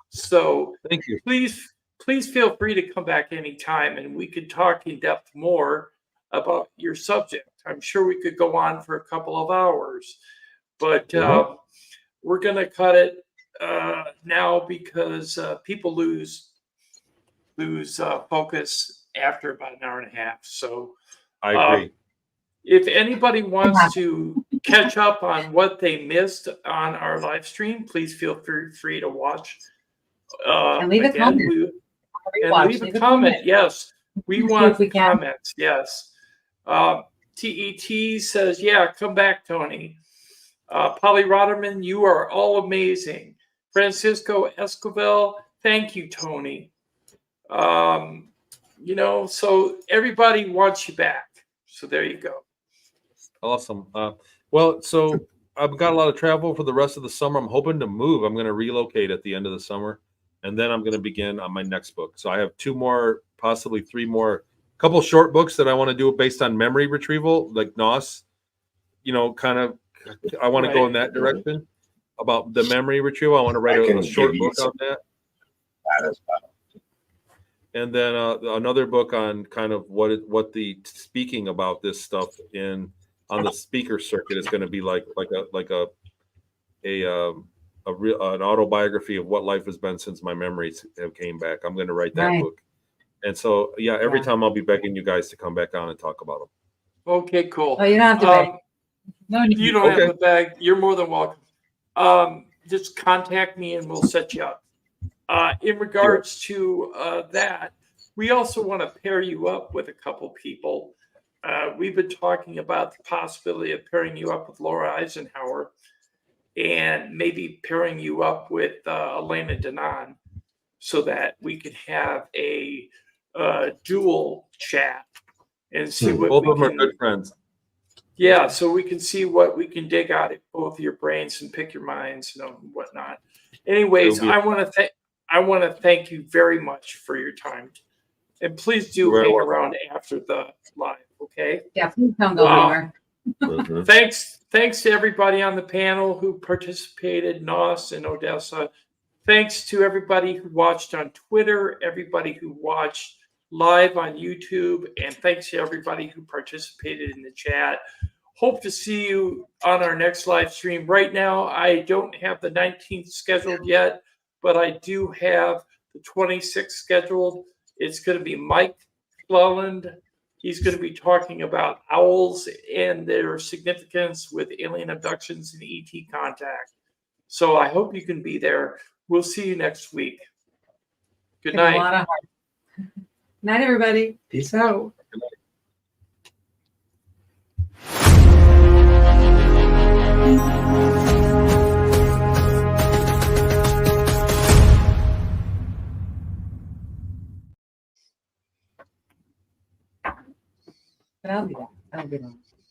So thank you. Please feel free to come back anytime, and we could talk in depth more about your subject. I'm sure we could go on for a couple of hours, but we're going to cut it now because people lose focus after about an hour and a half. So I agree. If anybody wants to catch up on what they missed on our live stream, please feel free to watch. And leave a comment. Leave a comment. Yes, we want comments. Yes. TET says, yeah, come back, Tony. Polly Rotterman, you are all amazing. Francisco Escobar, thank you, Tony. So everybody wants you back. So there you go. Awesome. So I've got a lot of travel for the rest of the summer. I'm hoping to move. I'm going to relocate at the end of the summer, and then I'm going to begin on my next book. So I have 2 more, possibly 3 more, couple short books that I want to do based on memory retrieval, like NOS. I want to go in that direction about the memory retrieval. I want to write a short book on that. And then another book on kind of what the speaking about this stuff on the speaker circuit is going to be like an autobiography of what life has been since my memories have came back. I'm going to write that book. And so, every time I'll be begging you guys to come back on and talk about them. Okay, cool. Oh, you don't have to beg. No, you don't have to beg. You're more than welcome. Just contact me and we'll set you up. In regards to that, we also want to pair you up with a couple people. We've been talking about the possibility of pairing you up with Laura Eisenhower and maybe pairing you up with Elena Denon so that we could have a dual chat and see what both of them are good friends. Yeah, so we can see what we can dig out of both of your brains and pick your minds and whatnot. Anyways, I want to thank you very much for your time And please do You're hang welcome. around after the live, okay? Yeah, please don't go Wow. anywhere. Mhm. Thanks to everybody on the panel who participated, Nos and Odessa. Thanks to everybody who watched on Twitter, everybody who watched live on YouTube, and thanks to everybody who participated in the chat. Hope to see you on our next live stream. Right now, I don't have the 19th scheduled yet, but I do have the 26th scheduled. It's going to be Mike Cleland. He's going to be talking about owls and their significance with alien abductions and ET contact. So I hope you can be there. We'll see you next week. Good Take a night. lot of heart. Night, everybody. Peace out. But I'll be back. I'll be back.